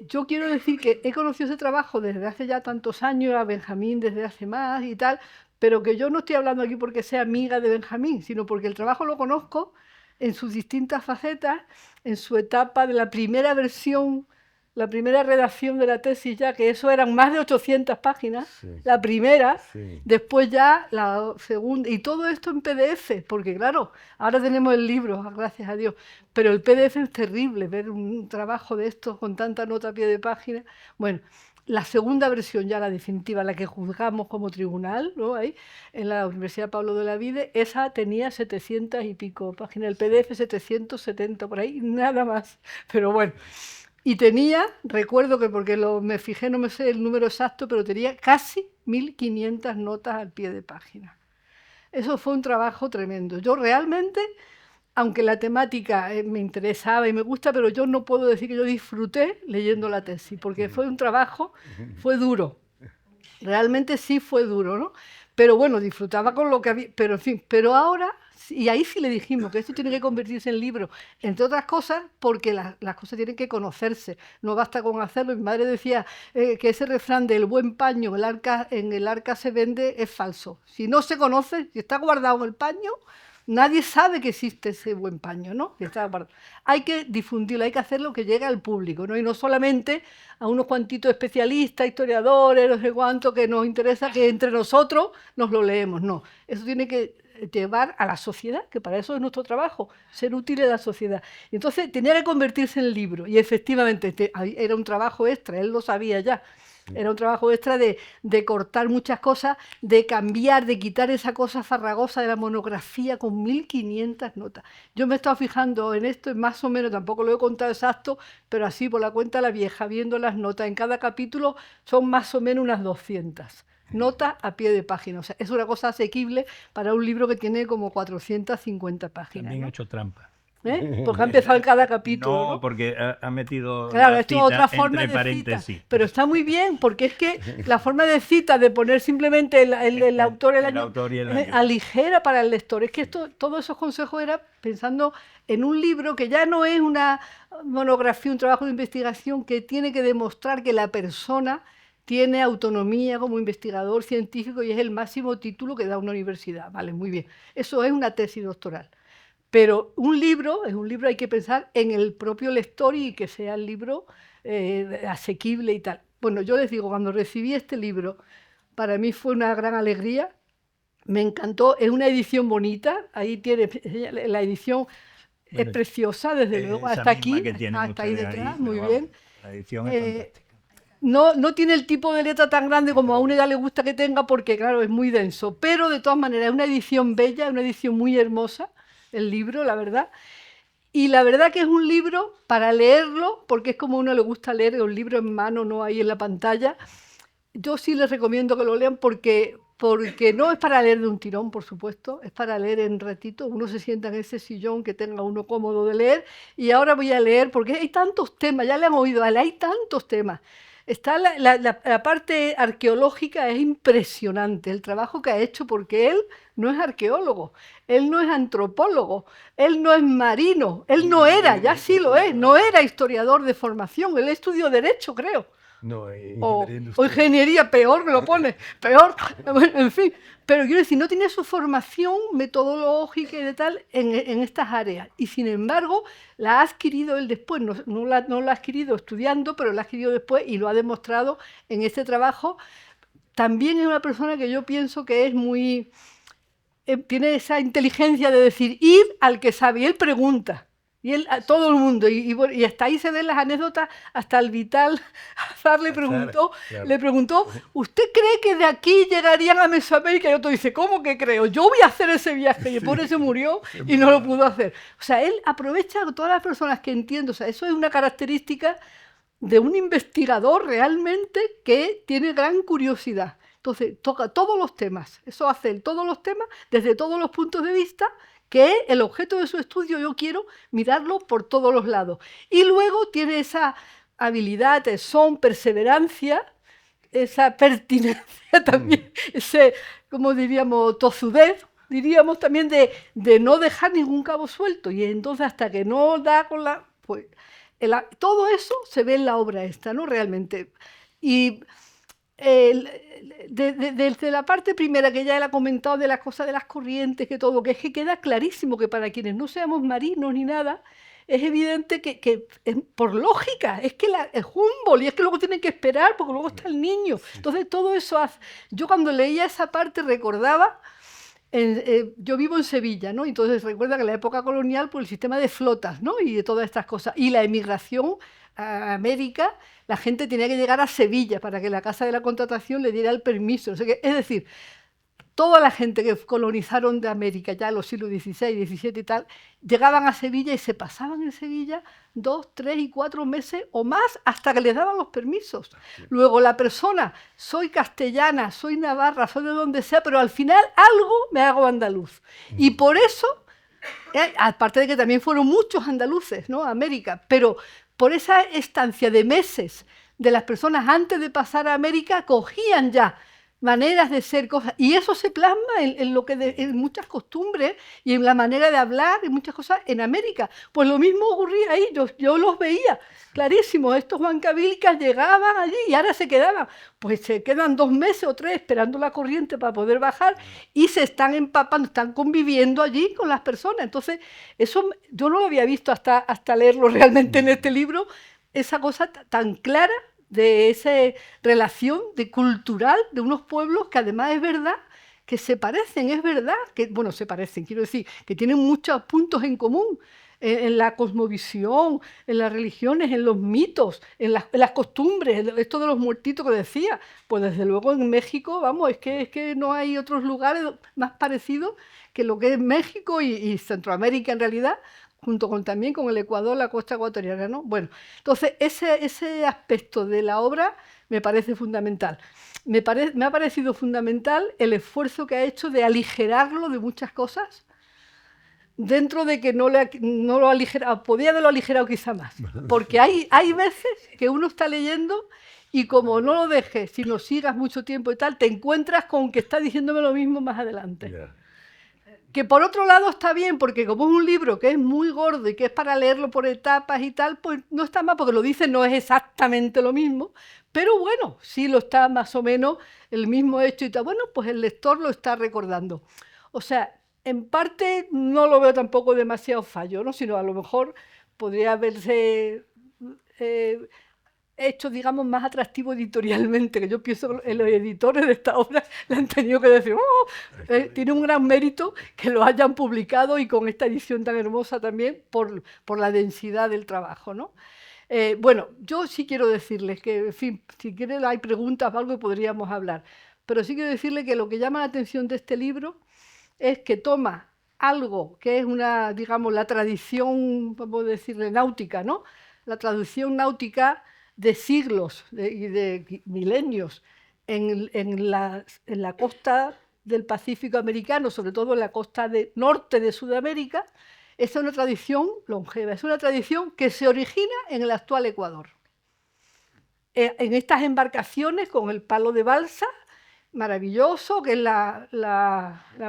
Yo quiero decir que he conocido ese trabajo desde hace ya tantos años, a Benjamín desde hace más y tal, pero que yo no estoy hablando aquí porque sea amiga de Benjamín, sino porque el trabajo lo conozco en sus distintas facetas, en su etapa de la primera versión, la primera redacción de la tesis ya, que eso eran más de 800 páginas, sí, la primera, sí, después ya la segunda, y todo esto en PDF, porque claro, ahora tenemos el libro, gracias a Dios, pero el PDF es terrible, ver un trabajo de estos con tanta nota a pie de página. Bueno, la segunda versión, ya la definitiva, la que juzgamos como tribunal, ¿no? Ahí, en la Universidad Pablo de Olavide, esa tenía 700 y pico páginas, el PDF 770 por ahí, nada más, pero bueno. Y tenía, recuerdo que porque me fijé, no me sé el número exacto, pero tenía casi 1500 notas al pie de página. Eso fue un trabajo tremendo. Yo realmente, aunque la temática me interesaba y me gusta, pero yo no puedo decir que yo disfruté leyendo la tesis, porque fue un trabajo, fue duro. Realmente sí fue duro, ¿no? Pero bueno, disfrutaba con lo que había, pero en fin, pero ahora, y ahí sí le dijimos que esto tiene que convertirse en libro, entre otras cosas, porque las cosas tienen que conocerse, no basta con hacerlo. Mi madre decía que ese refrán del buen paño en el arca se vende es falso. Si no se conoce, si está guardado en el paño, nadie sabe que existe ese buen paño, ¿no? Hay que difundirlo, hay que hacerlo que llegue al público, ¿no? Y no solamente a unos cuantitos especialistas, historiadores, no sé cuánto, que nos interesa que entre nosotros nos lo leemos, no. Eso tiene que llevar a la sociedad, que para eso es nuestro trabajo, ser útil a la sociedad. Y entonces tenía que convertirse en libro, y efectivamente era un trabajo extra, él lo sabía ya. Era un trabajo extra de cortar muchas cosas, de cambiar, de quitar esa cosa farragosa de la monografía con 1500 notas. Yo me he estado fijando en esto, más o menos, tampoco lo he contado exacto, pero así por la cuenta la vieja, viendo las notas en cada capítulo, son más o menos unas 200 notas a pie de página. O sea, es una cosa asequible para un libro que tiene como 450 páginas. También ¿no? ha hecho trampa. Porque ha empezado en cada capítulo. No, porque ha metido claro, la esto cita es otra forma entre de paréntesis. cita, pero está muy bien, porque es que la forma de cita, de poner simplemente el autor, el autor y el año, aligera para el lector. Es que todos esos consejos era pensando en un libro que ya no es una monografía, un trabajo de investigación que tiene que demostrar que la persona tiene autonomía como investigador científico y es el máximo título que da una universidad. Vale, muy bien. Eso es una tesis doctoral. Pero un libro, hay que pensar en el propio lector y que sea el libro asequible y tal. Bueno, yo les digo, cuando recibí este libro, para mí fue una gran alegría. Me encantó, es una edición bonita, ahí tiene la edición, es Bueno, preciosa, desde luego, esa hasta misma aquí, que tienen hasta ahí ustedes detrás, ahí, muy pero bien. vamos, la edición es Eh, fantástica. no tiene el tipo de letra tan grande como a una edad le gusta que tenga, porque claro, es muy denso, pero de todas maneras es una edición bella, una edición muy hermosa, el libro, la verdad. Y la verdad que es un libro para leerlo, porque es como a uno le gusta leer un libro en mano, no ahí en la pantalla. Yo sí les recomiendo que lo lean porque no es para leer de un tirón, por supuesto, es para leer en ratito. Uno se sienta en ese sillón que tenga uno cómodo de leer. Y ahora voy a leer, porque hay tantos temas, ya le han oído, hay tantos temas. Está la parte arqueológica, es impresionante el trabajo que ha hecho, porque él no es arqueólogo, él no es antropólogo, él no es marino, él no era, ya sí lo es, no era historiador de formación, él estudió Derecho, creo. No, O ingeniería industrial. ingeniería, peor me lo pone, peor, bueno, en fin. Pero quiero decir, no tiene su formación metodológica y de tal en estas áreas. Y sin embargo, la ha adquirido él después, no la ha adquirido estudiando, pero la ha adquirido después y lo ha demostrado en este trabajo. También es una persona que yo pienso que es muy... tiene esa inteligencia de decir, ir al que sabe, y él pregunta. Y él, a todo el mundo, y hasta ahí se ven las anécdotas, hasta el Vital Azar le preguntó, ¿usted cree que de aquí llegarían a Mesoamérica? Y otro dice, ¿cómo que creo? Yo voy a hacer ese viaje, y el pobre se murió y no lo pudo hacer. O sea, él aprovecha a todas las personas que entiende, o sea, eso es una característica de un investigador realmente que tiene gran curiosidad. Entonces, toca todos los temas, eso hace él, todos los temas, desde todos los puntos de vista, que es el objeto de su estudio, yo quiero mirarlo por todos los lados. Y luego tiene esa habilidad, tesón, perseverancia, esa pertinencia también, ese, como diríamos, tozudez, diríamos también de no dejar ningún cabo suelto. Y entonces hasta que no da con la... Pues, todo eso se ve en la obra esta, ¿no? Realmente. Y desde la parte primera que ya él ha comentado de las cosas de las corrientes, que todo, que es que queda clarísimo que para quienes no seamos marinos ni nada, es evidente que por lógica, es que es Humboldt y es que luego tienen que esperar porque luego está el niño. Entonces todo eso hace... Yo cuando leía esa parte recordaba... yo vivo en Sevilla, ¿no? Entonces recuerda que en la época colonial, pues el sistema de flotas, ¿no? Y de todas estas cosas. Y la emigración a América, la gente tenía que llegar a Sevilla para que la Casa de la Contratación le diera el permiso. No sé qué. Es decir, toda la gente que colonizaron de América ya en los siglos XVI, XVII y tal, llegaban a Sevilla y se pasaban en Sevilla 2, 3 y 4 meses o más hasta que les daban los permisos. Luego la persona, soy castellana, soy navarra, soy de donde sea, pero al final algo me hago andaluz. Y por eso, aparte de que también fueron muchos andaluces, ¿no? A América, pero por esa estancia de meses de las personas antes de pasar a América, cogían ya maneras de ser cosas, y eso se plasma en lo que en muchas costumbres y en la manera de hablar y muchas cosas en América. Pues lo mismo ocurría ahí, yo los veía clarísimo, estos huancavilikas llegaban allí y ahora se quedaban, pues se quedan 2 meses o 3 esperando la corriente para poder bajar y se están empapando, están conviviendo allí con las personas. Entonces, eso yo no lo había visto hasta leerlo realmente en este libro, esa cosa tan clara de esa relación cultural de unos pueblos que además es verdad que se parecen, es verdad que, bueno, se parecen, quiero decir, que tienen muchos puntos en común en la cosmovisión, en las religiones, en los mitos, en las costumbres, esto de los muertitos que decía, pues desde luego en México, vamos, es que no hay otros lugares más parecidos que lo que es México y Centroamérica en realidad, junto también con el Ecuador, la costa ecuatoriana, ¿no? Bueno, entonces ese aspecto de la obra me parece fundamental. Me ha parecido fundamental el esfuerzo que ha hecho de aligerarlo de muchas cosas, dentro de que no lo ha aligerado, podía haberlo aligerado quizá más, porque hay veces que uno está leyendo y como no lo dejes, si no sigas mucho tiempo y tal, te encuentras con que está diciéndome lo mismo más adelante. Yeah. Que por otro lado está bien, porque como es un libro que es muy gordo y que es para leerlo por etapas y tal, pues no está mal, porque lo dice no es exactamente lo mismo, pero bueno, sí lo está más o menos el mismo hecho y tal. Bueno, pues el lector lo está recordando. O sea, en parte no lo veo tampoco demasiado fallo, ¿no? Sino a lo mejor podría haberse hecho, digamos, más atractivo editorialmente, que yo pienso que los editores de esta obra le han tenido que decir, tiene un gran mérito que lo hayan publicado y con esta edición tan hermosa también por la densidad del trabajo, ¿no? Bueno, yo sí quiero decirles que, en fin, si quieren hay preguntas o algo que podríamos hablar, pero sí quiero decirles que lo que llama la atención de este libro es que toma algo que es una, digamos, la tradición, vamos a decirle, náutica, ¿no? La tradición náutica de siglos y de milenios en la costa del Pacífico americano, sobre todo en la costa norte de Sudamérica. Es una tradición longeva, es una tradición que se origina en el actual Ecuador. En estas embarcaciones con el palo de balsa, maravilloso, que es la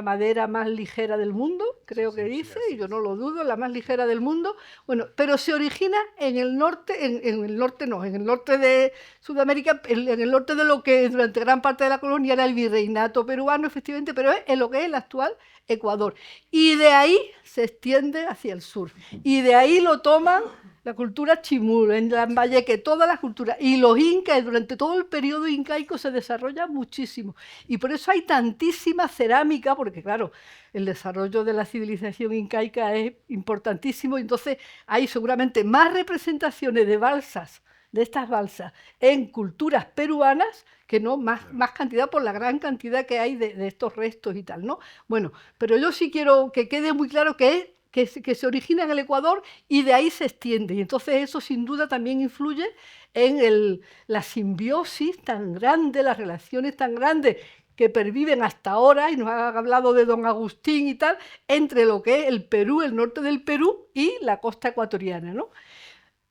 madera más ligera del mundo, creo que dice, y yo no lo dudo, la más ligera del mundo. Bueno, pero se origina en el norte, en el norte de Sudamérica, en el norte de lo que durante gran parte de la colonia era el virreinato peruano, efectivamente, pero es en lo que es el actual Ecuador. Y de ahí se extiende hacia el sur. Y de ahí lo toman la cultura chimú, en Lambayeque, todas las culturas. Y los incas, durante todo el periodo incaico se desarrolla muchísimo. Y por eso hay tantísima cerámica, porque claro, el desarrollo de la civilización incaica es importantísimo. Entonces hay seguramente más representaciones de balsas, de estas balsas, en culturas peruanas, que no más cantidad por la gran cantidad que hay de estos restos y tal, ¿no? Bueno, pero yo sí quiero que quede muy claro que se origina en el Ecuador y de ahí se extiende. Y entonces eso sin duda también influye en la simbiosis tan grande, las relaciones tan grandes que perviven hasta ahora, y nos ha hablado de don Agustín y tal, entre lo que es el Perú, el norte del Perú y la costa ecuatoriana, ¿no?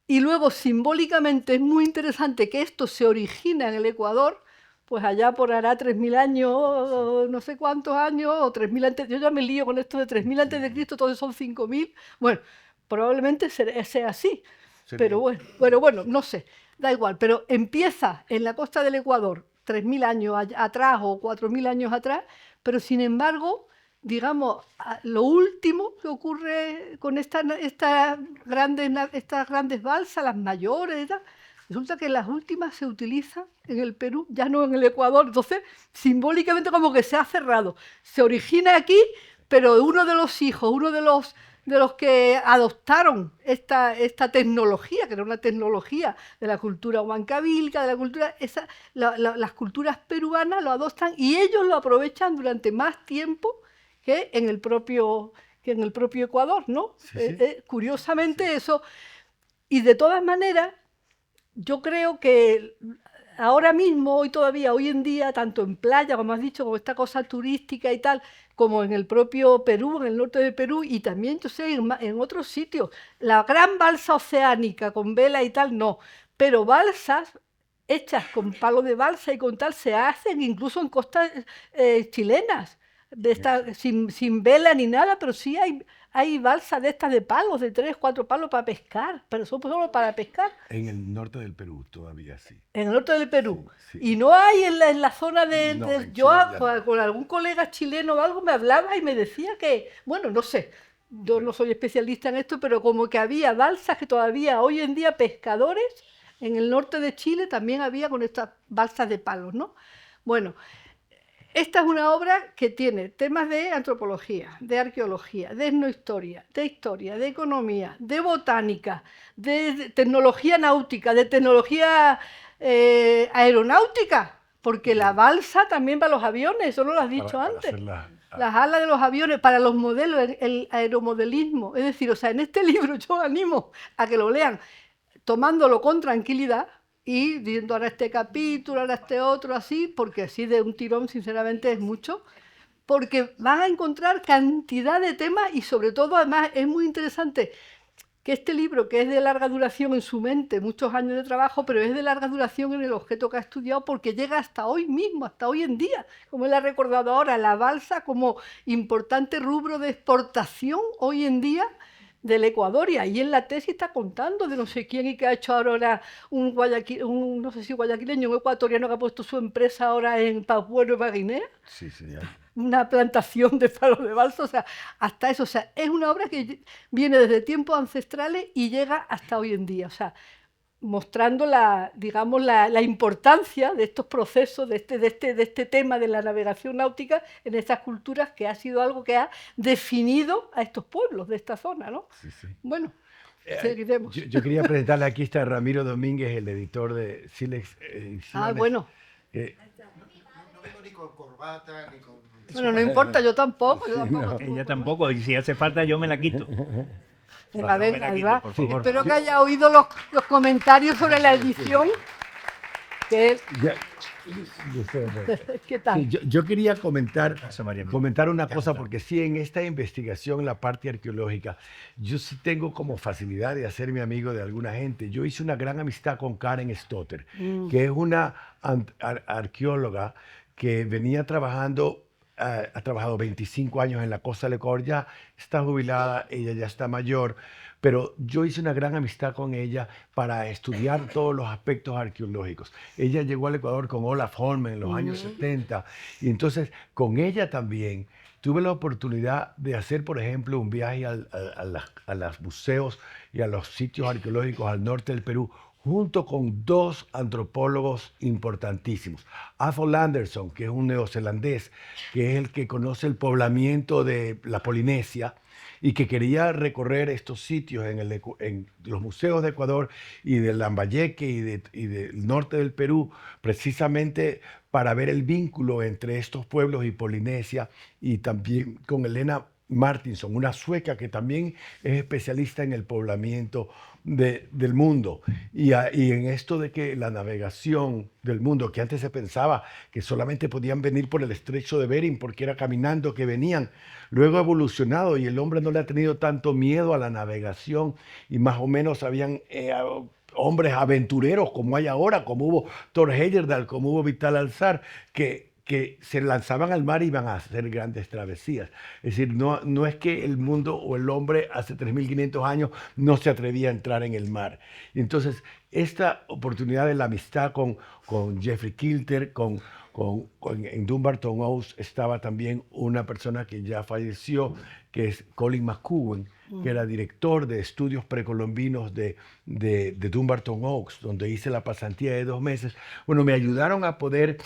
Y luego simbólicamente es muy interesante que esto se origina en el Ecuador, pues allá por hará 3.000 años, no sé cuántos años, o 3.000 antes, yo ya me lío con esto de 3.000 antes de Cristo, todos son 5.000, bueno, probablemente sea así, pero bueno, no sé, da igual, pero empieza en la costa del Ecuador 3.000 años atrás o 4.000 años atrás, pero sin embargo, digamos, lo último que ocurre con estas grandes balsas, las mayores y tal, resulta que las últimas se utilizan en el Perú, ya no en el Ecuador. Entonces, simbólicamente como que se ha cerrado. Se origina aquí, pero uno de los hijos, uno de los que adoptaron esta tecnología, que era una tecnología de la cultura huancavilca, de la cultura, las culturas peruanas lo adoptan y ellos lo aprovechan durante más tiempo que en el propio Ecuador, ¿no? Sí. Curiosamente sí. Eso. Y de todas maneras, yo creo que ahora mismo, hoy en día, tanto en playa, como has dicho, como esta cosa turística y tal, como en el propio Perú, en el norte de Perú, y también, yo sé, en otros sitios, la gran balsa oceánica con vela y tal, no, pero balsas hechas con palo de balsa y con tal, se hacen incluso en costas chilenas, sin vela ni nada, pero sí hay balsas de estas de palos, de 3, 4 palos para pescar, pero son solo para pescar. En el norte del Perú todavía sí. En el norte del Perú. Sí. Y no hay en la zona No, yo Chile, con algún colega chileno o algo me hablaba y me decía que, bueno, no sé, yo no soy especialista en esto, pero como que había balsas que todavía hoy en día pescadores en el norte de Chile también había con estas balsas de palos, ¿no? Bueno, esta es una obra que tiene temas de antropología, de arqueología, de etnohistoria, de historia, de economía, de botánica, de tecnología náutica, de tecnología aeronáutica, porque la balsa también para los aviones, eso no lo has dicho antes. Las alas de los aviones, para los modelos, el aeromodelismo. Es decir, o sea, en este libro yo animo a que lo lean tomándolo con tranquilidad, y viendo ahora este capítulo, ahora este otro, así, porque así de un tirón, sinceramente, es mucho, porque van a encontrar cantidad de temas y sobre todo, además, es muy interesante que este libro, que es de larga duración en su mente, muchos años de trabajo, pero es de larga duración en el objeto que ha estudiado porque llega hasta hoy mismo, hasta hoy en día, como él ha recordado ahora, la balsa como importante rubro de exportación hoy en día del Ecuador, y ahí en la tesis está contando de no sé quién y que ha hecho ahora no sé si guayaquileño, un ecuatoriano que ha puesto su empresa ahora en Papúa Nueva Guinea. Sí, señor. Una plantación de palos de balsa, o sea, hasta eso, o sea, es una obra que viene desde tiempos ancestrales y llega hasta hoy en día, o sea, mostrando digamos, la importancia de estos procesos, de este tema de la navegación náutica en estas culturas, que ha sido algo que ha definido a estos pueblos de esta zona, ¿no? Sí, sí. Bueno, seguiremos. Yo quería presentarle, aquí está Ramiro Domínguez, el editor de Silex Ediciones. Bueno. No vengo ni con corbata, ni con... Bueno, no importa, yo tampoco. Ella tampoco, y si hace falta yo me la quito. Venga, No me venga, la ahí quito, va. por favor. Espero que haya oído los comentarios sobre la edición. ¿Qué tal? Sí, yo quería comentar María. una cosa, porque sí, en esta investigación, en la parte arqueológica, yo sí tengo como facilidad de hacerme amigo de alguna gente. Yo hice una gran amistad con Karen Stotter, que es una arqueóloga que venía trabajando, ha trabajado 25 años en la costa del Ecuador, ya está jubilada, ella ya está mayor, pero yo hice una gran amistad con ella para estudiar todos los aspectos arqueológicos. Ella llegó al Ecuador con Olaf Holmen en los años 70, y entonces con ella también tuve la oportunidad de hacer, por ejemplo, un viaje a los museos y a los sitios arqueológicos al norte del Perú, junto con dos antropólogos importantísimos. Athol Anderson, que es un neozelandés, que es el que conoce el poblamiento de la Polinesia y que quería recorrer estos sitios en los museos de Ecuador y de Lambayeque y del norte del Perú, precisamente para ver el vínculo entre estos pueblos y Polinesia, y también con Elena Martinson, una sueca que también es especialista en el poblamiento del mundo y en esto de que la navegación del mundo, que antes se pensaba que solamente podían venir por el estrecho de Bering porque era caminando que venían, luego ha evolucionado y el hombre no le ha tenido tanto miedo a la navegación, y más o menos habían hombres aventureros como hay ahora, como hubo Thor Heyerdahl, como hubo Vital Alzar, que se lanzaban al mar y iban a hacer grandes travesías. Es decir, no es que el mundo o el hombre hace 3.500 años no se atrevía a entrar en el mar. Y entonces, esta oportunidad de la amistad con Geoffrey Kilter, en Dumbarton Oaks estaba también una persona que ya falleció, que es Colin McCowan, que era director de estudios precolombinos de Dumbarton Oaks, donde hice la pasantía de 2 meses. Bueno, me ayudaron a poder,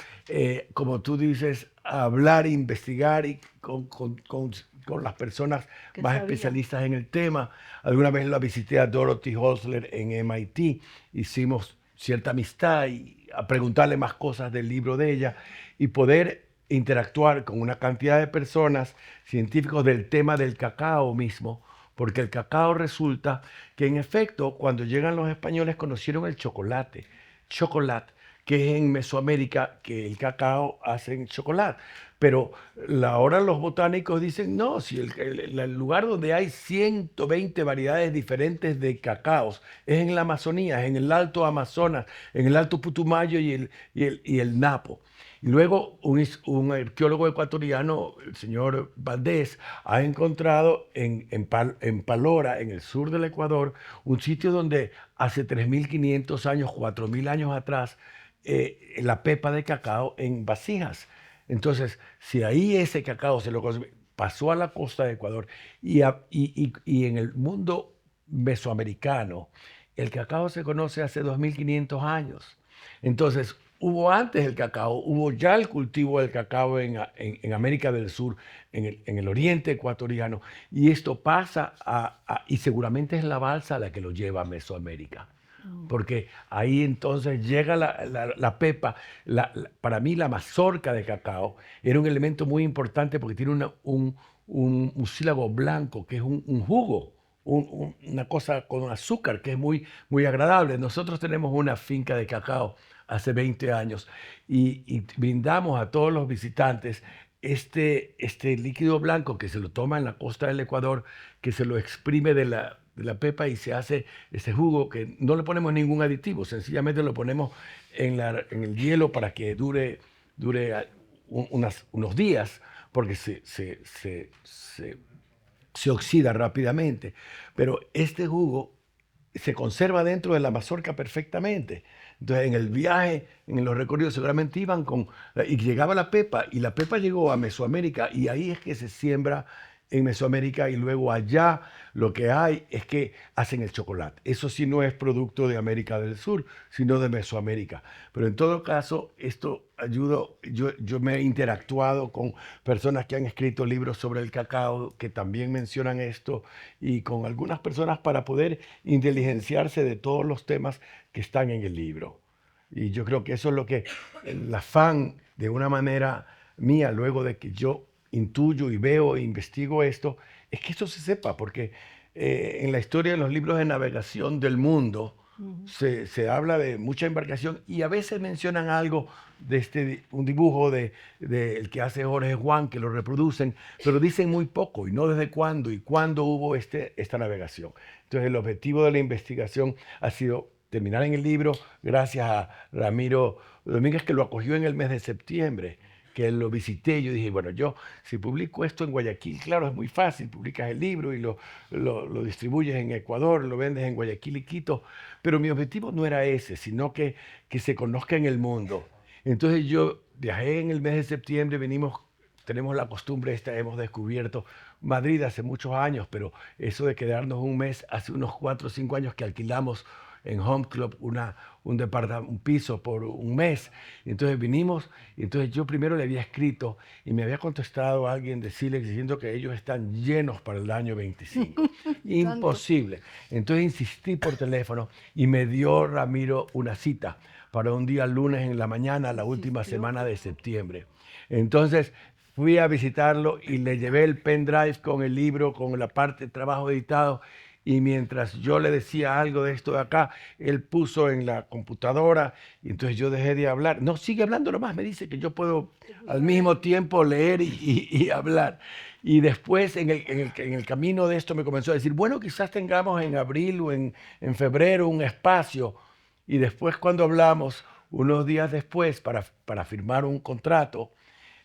como tú dices, hablar, investigar y con las personas más especialistas en el tema. Alguna vez la visité a Dorothy Hosler en MIT, hicimos cierta amistad y a preguntarle más cosas del libro de ella y poder interactuar con una cantidad de personas, científicos del tema del cacao mismo, porque el cacao resulta que en efecto cuando llegan los españoles conocieron el chocolate, que es en Mesoamérica que el cacao hacen chocolate. Pero ahora los botánicos dicen, no, si el lugar donde hay 120 variedades diferentes de cacaos es en la Amazonía, es en el Alto Amazonas, en el Alto Putumayo y el Napo. Y luego un arqueólogo ecuatoriano, el señor Valdés, ha encontrado en Palora, en el sur del Ecuador, un sitio donde hace 3.500 años, 4.000 años atrás, la pepa de cacao en vasijas. Entonces, si ahí ese cacao se lo pasó a la costa de Ecuador y en el mundo mesoamericano, el cacao se conoce hace 2.500 años. Entonces, hubo antes el cacao, hubo ya el cultivo del cacao en América del Sur, en el oriente ecuatoriano, y esto pasa y seguramente es la balsa la que lo lleva a Mesoamérica. Porque ahí entonces llega la pepa. Para mí la mazorca de cacao era un elemento muy importante porque tiene un mucílago blanco, que es un jugo, una cosa con azúcar que es muy, muy agradable. Nosotros tenemos una finca de cacao hace 20 años y brindamos a todos los visitantes este líquido blanco que se lo toma en la costa del Ecuador, que se lo exprime de la pepa y se hace ese jugo que no le ponemos ningún aditivo, sencillamente lo ponemos en el hielo para que dure unos días, porque se oxida rápidamente. Pero este jugo se conserva dentro de la mazorca perfectamente. Entonces, en el viaje, en los recorridos, seguramente iban y llegaba la pepa, y la pepa llegó a Mesoamérica, y ahí es que se siembra en Mesoamérica, y luego allá Lo que hay es que hacen el chocolate. Eso sí no es producto de América del Sur, sino de Mesoamérica. Pero en todo caso, esto ayuda. Yo me he interactuado con personas que han escrito libros sobre el cacao, que también mencionan esto, y con algunas personas para poder inteligenciarse de todos los temas que están en el libro. Y yo creo que eso es lo que el afán, de una manera mía, luego de que yo intuyo y veo e investigo esto, es que esto se sepa, porque en la historia de los libros de navegación del mundo se habla de mucha embarcación y a veces mencionan algo de un dibujo de el que hace Jorge Juan, que lo reproducen, pero dicen muy poco y no desde cuándo y cuándo hubo esta navegación. Entonces el objetivo de la investigación ha sido terminar en el libro gracias a Ramiro Domínguez, que lo acogió en el mes de septiembre, que lo visité. Yo dije, bueno, yo si publico esto en Guayaquil, claro, es muy fácil, publicas el libro y lo distribuyes en Ecuador, lo vendes en Guayaquil y Quito, pero mi objetivo no era ese, sino que se conozca en el mundo. Entonces yo viajé en el mes de septiembre, tenemos la costumbre esta, hemos descubierto Madrid hace muchos años, pero eso de quedarnos un mes, hace unos 4 o 5 años que alquilamos en Home Club un piso por un mes. Entonces vinimos, y entonces yo primero le había escrito y me había contestado alguien de Silex diciendo que ellos están llenos para el año 25. Imposible. Entonces insistí por teléfono y me dio Ramiro una cita para un día lunes en la mañana, la última semana de septiembre. Entonces fui a visitarlo y le llevé el pendrive con el libro, con la parte de trabajo editado. Y mientras yo le decía algo de esto de acá, él puso en la computadora y entonces yo dejé de hablar. No, sigue hablando nomás, me dice que yo puedo al mismo tiempo leer y hablar. Y después en el camino de esto me comenzó a decir, bueno, quizás tengamos en abril o en febrero un espacio. Y después cuando hablamos, unos días después, para firmar un contrato,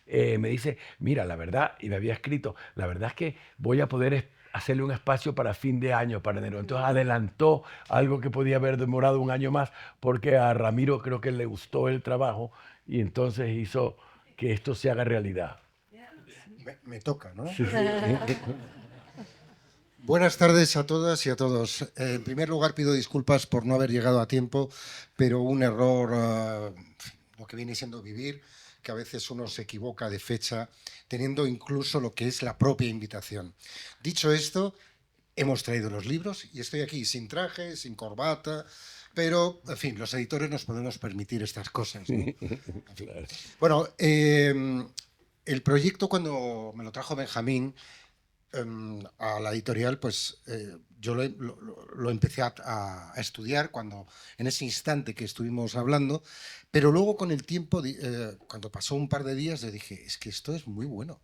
me dice, mira, la verdad, y me había escrito, la verdad es que voy a poder hacerle un espacio para fin de año, para enero. Entonces adelantó algo que podía haber demorado un año más, porque a Ramiro creo que le gustó el trabajo y entonces hizo que esto se haga realidad. Me toca, ¿no? Sí, sí. Buenas tardes a todas y a todos. En primer lugar, pido disculpas por no haber llegado a tiempo, pero un error, lo que viene siendo vivir, que a veces uno se equivoca de fecha, teniendo incluso lo que es la propia invitación. Dicho esto, hemos traído los libros y estoy aquí sin traje, sin corbata, pero, en fin, los editores nos podemos permitir estas cosas, ¿no? En fin. Bueno, el proyecto, cuando me lo trajo Benjamín a la editorial, pues yo lo empecé a estudiar en ese instante que estuvimos hablando, pero luego con el tiempo, cuando pasó un par de días, le dije, es que esto es muy bueno,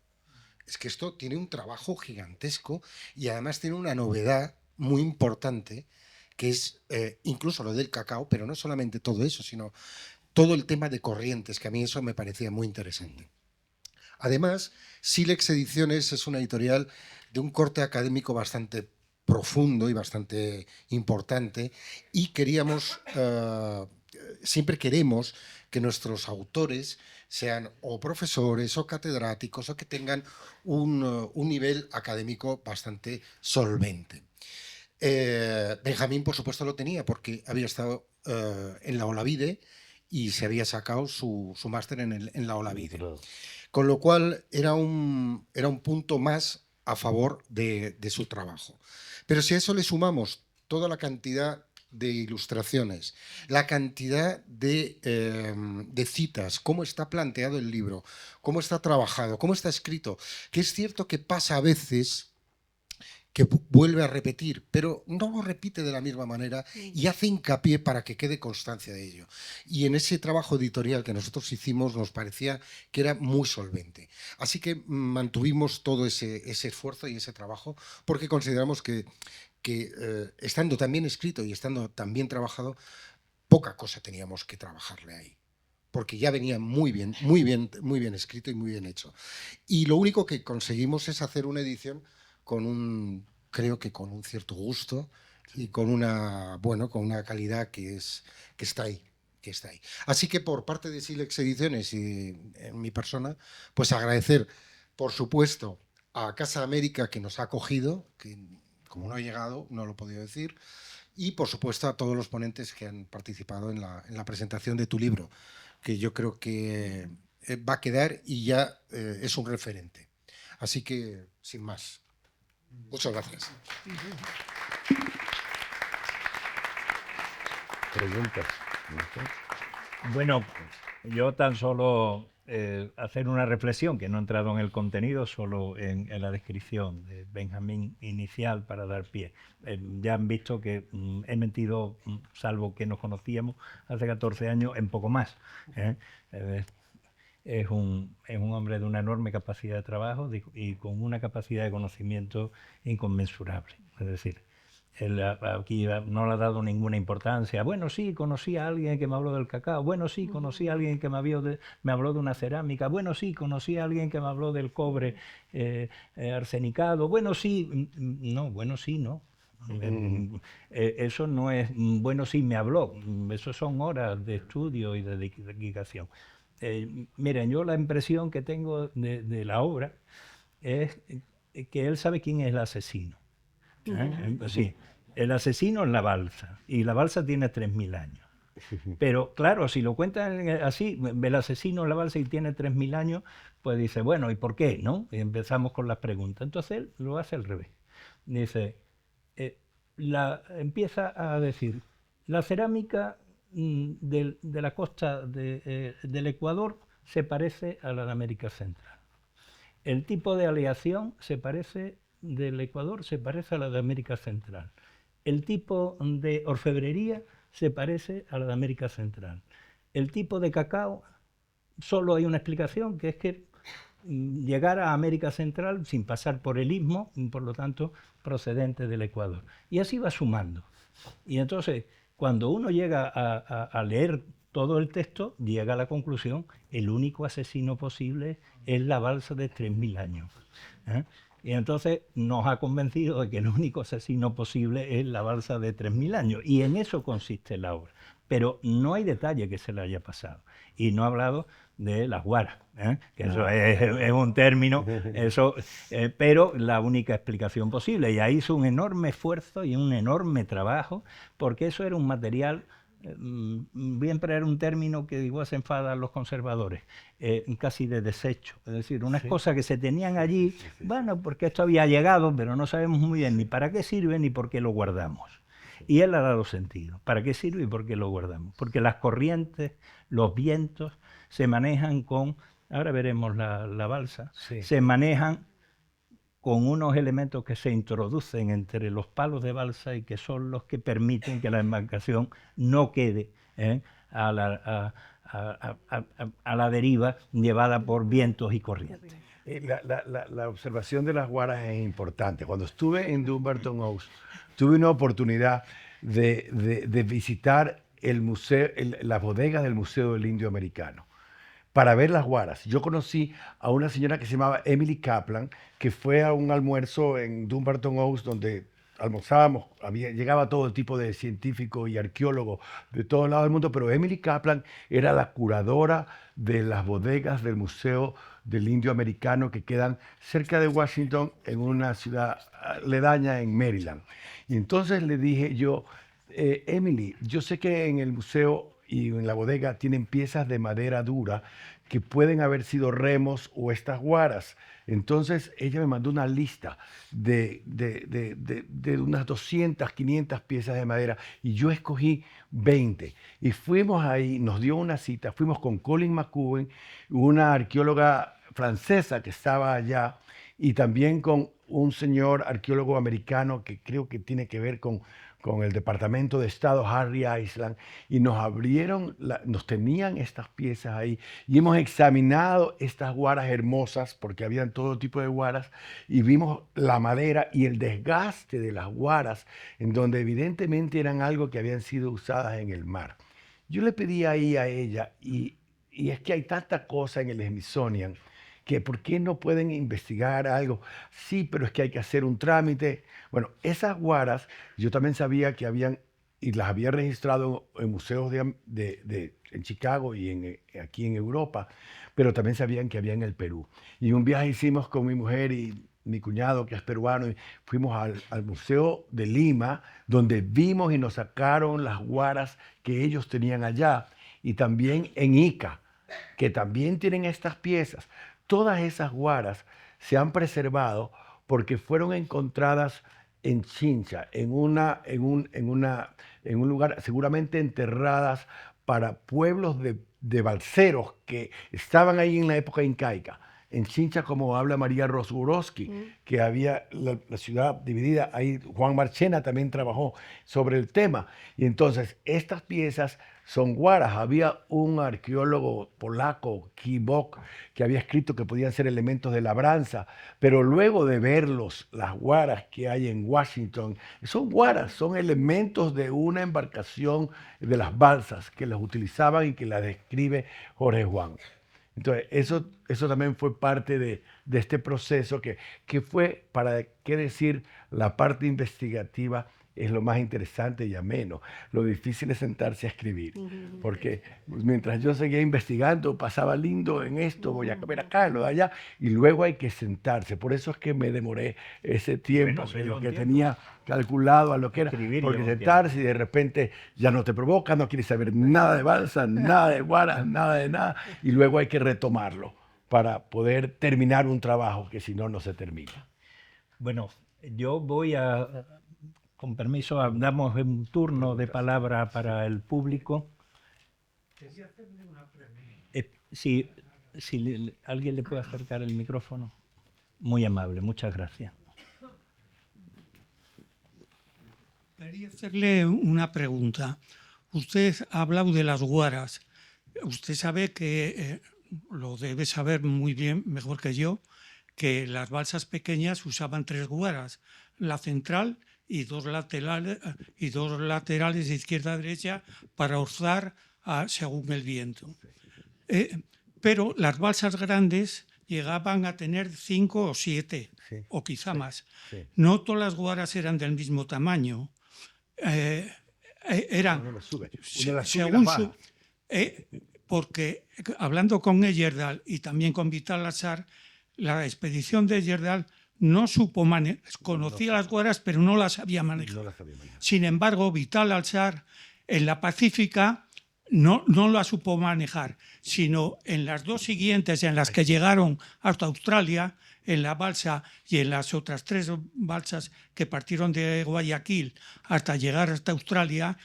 es que esto tiene un trabajo gigantesco y además tiene una novedad muy importante, que es incluso lo del cacao, pero no solamente todo eso, sino todo el tema de corrientes, que a mí eso me parecía muy interesante. Además, Silex Ediciones es una editorial de un corte académico bastante profundo y bastante importante y siempre queremos que nuestros autores sean o profesores o catedráticos o que tengan un nivel académico bastante solvente. Benjamín, por supuesto, lo tenía porque había estado en la Olavide y se había sacado su máster en la Olavide. Con lo cual era un punto más a favor de su trabajo. Pero si a eso le sumamos toda la cantidad de ilustraciones, la cantidad de citas, cómo está planteado el libro, cómo está trabajado, cómo está escrito, que es cierto que pasa a veces que vuelve a repetir, pero no lo repite de la misma manera y hace hincapié para que quede constancia de ello. Y en ese trabajo editorial que nosotros hicimos nos parecía que era muy solvente. Así que mantuvimos todo ese esfuerzo y ese trabajo porque consideramos que estando tan bien escrito y estando tan bien trabajado, poca cosa teníamos que trabajarle ahí, porque ya venía muy bien escrito y muy bien hecho. Y lo único que conseguimos es hacer una edición creo que con un cierto gusto y con una calidad que está ahí. Así que por parte de Silex Ediciones y en mi persona, pues agradecer, por supuesto, a Casa América que nos ha acogido, como no he llegado, no lo he podido decir. Y, por supuesto, a todos los ponentes que han participado en la presentación de tu libro, que yo creo que va a quedar y ya es un referente. Así que, sin más, muchas gracias. Preguntas. Bueno, yo tan solo hacer una reflexión, que no he entrado en el contenido, solo en la descripción de Benjamín inicial para dar pie. Ya han visto que he mentido, salvo que nos conocíamos hace 14 años, en poco más. Es un hombre de una enorme capacidad de trabajo y con una capacidad de conocimiento inconmensurable. Es decir, él aquí no le ha dado ninguna importancia. Bueno, sí, conocí a alguien que me habló del cacao. Bueno, sí, conocí a alguien que me habló de una cerámica. Bueno, sí, conocí a alguien que me habló del cobre arsenicado. Bueno, sí, no, bueno, sí, no. Eso no es, bueno, sí, me habló. Eso son horas de estudio y de dedicación. Miren, yo la impresión que tengo de la obra es que él sabe quién es el asesino. Sí, el asesino es la balsa, y la balsa tiene 3000 años. Pero claro, si lo cuentan así, el asesino en la balsa y tiene 3000 años, pues dice, bueno, ¿y por qué? ¿No? Y empezamos con las preguntas. Entonces él lo hace al revés. Dice, empieza a decir, la cerámica de la costa del Ecuador se parece a la de América Central. El tipo de aleación del Ecuador se parece a la de América Central. El tipo de orfebrería se parece a la de América Central. El tipo de cacao, solo hay una explicación, que es que llegar a América Central sin pasar por el istmo, y por lo tanto procedente del Ecuador. Y así va sumando. Y entonces, cuando uno llega a leer todo el texto, llega a la conclusión, el único asesino posible es la balsa de 3000 años. Y entonces nos ha convencido de que el único asesino posible es la balsa de 3000 años. Y en eso consiste la obra. Pero no hay detalle que se le haya pasado. Y no ha hablado de las guaras, que eso es un término, pero la única explicación posible. Y ahí hizo un enorme esfuerzo y un enorme trabajo, porque eso era un material, voy a emplear un término que igual se enfadan los conservadores, casi de desecho. Es decir, unas cosas que se tenían allí, bueno, porque esto había llegado, pero no sabemos muy bien ni para qué sirve ni por qué lo guardamos. Y él ha dado sentido. ¿Para qué sirve y por qué lo guardamos? Porque las corrientes, los vientos, se manejan con, ahora veremos la balsa, se manejan con unos elementos que se introducen entre los palos de balsa y que son los que permiten que la embarcación no quede a la deriva llevada por vientos y corrientes. La observación de las guaras es importante. Cuando estuve en Dumbarton Oaks, tuve una oportunidad de visitar el museo, las bodegas del Museo del Indio Americano para ver las guaras. Yo conocí a una señora que se llamaba Emily Kaplan, que fue a un almuerzo en Dumbarton Oaks donde almorzábamos, llegaba todo tipo de científicos y arqueólogos de todos lados del mundo, pero Emily Kaplan era la curadora de las bodegas del Museo del Indio Americano que quedan cerca de Washington, en una ciudad aledaña en Maryland. Y entonces le dije yo, Emily, yo sé que en el museo y en la bodega tienen piezas de madera dura que pueden haber sido remos o estas guaras. Entonces ella me mandó una lista de unas 200, 500 piezas de madera y yo escogí 20. Y fuimos ahí, nos dio una cita, fuimos con Colin McCuben, una arqueóloga francesa que estaba allá, y también con un señor arqueólogo americano que creo que tiene que ver con el Departamento de Estado, Harry Island, y nos abrieron, nos tenían estas piezas ahí, y hemos examinado estas guaras hermosas, porque habían todo tipo de guaras, y vimos la madera y el desgaste de las guaras, en donde evidentemente eran algo que habían sido usadas en el mar. Yo le pedí ahí a ella, y es que hay tanta cosa en el Smithsonian, que ¿por qué no pueden investigar algo? Sí, pero es que hay que hacer un trámite. Bueno, esas guaras, yo también sabía que habían, y las había registrado en museos en Chicago y aquí en Europa, pero también sabían que había en el Perú. Y un viaje hicimos con mi mujer y mi cuñado, que es peruano, y fuimos al Museo de Lima, donde vimos y nos sacaron las guaras que ellos tenían allá, y también en Ica, que también tienen estas piezas. Todas esas guaras se han preservado porque fueron encontradas en Chincha, en un lugar seguramente enterradas para pueblos de balseros que estaban ahí en la época incaica. En Chincha, como habla María Rosborowski, que había la ciudad dividida, ahí Juan Marchena también trabajó sobre el tema. Y entonces estas piezas son guaras. Había un arqueólogo polaco, Kibok, que había escrito que podían ser elementos de labranza, pero luego de verlos, las guaras que hay en Washington, son guaras, son elementos de una embarcación de las balsas que las utilizaban y que las describe Jorge Juan. Entonces, eso también fue parte de este proceso que fue, para qué decir, la parte investigativa es lo más interesante y ameno. Lo difícil es sentarse a escribir, porque mientras yo seguía investigando, pasaba lindo en esto, voy a ver acá, lo de allá, y luego hay que sentarse. Por eso es que me demoré ese tiempo, Bueno, de lo que tenía calculado a lo que era, porque sentarse y de repente ya no te provoca, no quieres saber nada de balsa, nada de guaras, nada de nada, y luego hay que retomarlo para poder terminar un trabajo que si no, no se termina. Bueno, yo voy a, con permiso, damos un turno de palabra para el público. Quería hacerle una pregunta. Si alguien le puede acercar el micrófono. Muy amable, muchas gracias. Quería hacerle una pregunta. Usted ha hablado de las guaras. Usted sabe que, lo debe saber muy bien, mejor que yo, que las balsas pequeñas usaban 3 guaras, la central y dos laterales de izquierda a derecha para orzar según el viento. Pero las balsas grandes llegaban a tener 5 o 7, sí, o quizá sí, más. Sí. No todas las guaras eran del mismo tamaño. Eran, uno sube según su, porque hablando con Heyerdahl y también con Vital Azar, la expedición de Heyerdahl no supo manejar, conocía las guaras, pero no las sabía manejar. Sin embargo, Vital Azar en la Pacífica no la supo manejar, sino en las 2 siguientes, en las que llegaron hasta Australia, en la balsa y en las otras 3 balsas que partieron de Guayaquil hasta llegar hasta Australia,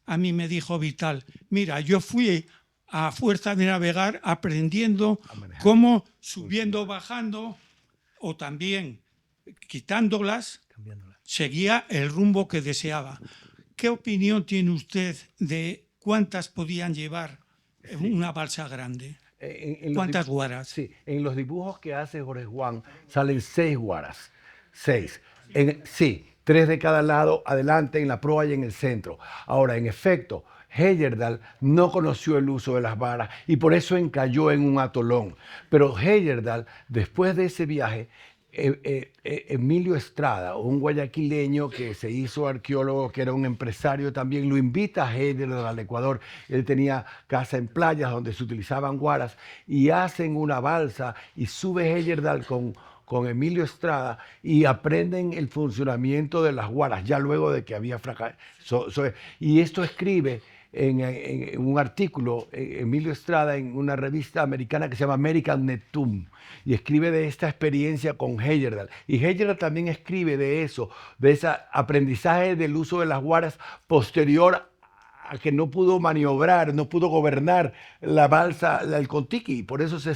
a mí me dijo Vital, mira, yo fui a fuerza de navegar aprendiendo cómo subiendo, bajando o también quitándolas, seguía el rumbo que deseaba. ¿Qué opinión tiene usted de cuántas podían llevar una balsa grande? ¿Cuántas guaras? Sí, en los dibujos que hace Jorge Juan salen 6 guaras. 6. Sí, 3 de cada lado, adelante, en la proa y en el centro. Ahora, en efecto, Heyerdahl no conoció el uso de las varas y por eso encalló en un atolón. Pero Heyerdahl, después de ese viaje, Emilio Estrada, un guayaquileño que se hizo arqueólogo, que era un empresario también, lo invita a Heyerdahl al Ecuador. Él tenía casa en playas donde se utilizaban guaras y hacen una balsa y sube Heyerdahl con Emilio Estrada y aprenden el funcionamiento de las guaras, ya luego de que había fracasado. Y esto escribe en un artículo, Emilio Estrada, en una revista americana que se llama American Neptune, y escribe de esta experiencia con Heyerdahl. Y Heyerdahl también escribe de eso, de ese aprendizaje del uso de las guaras posterior a que no pudo maniobrar, no pudo gobernar la balsa, el Kon-Tiki, y por eso se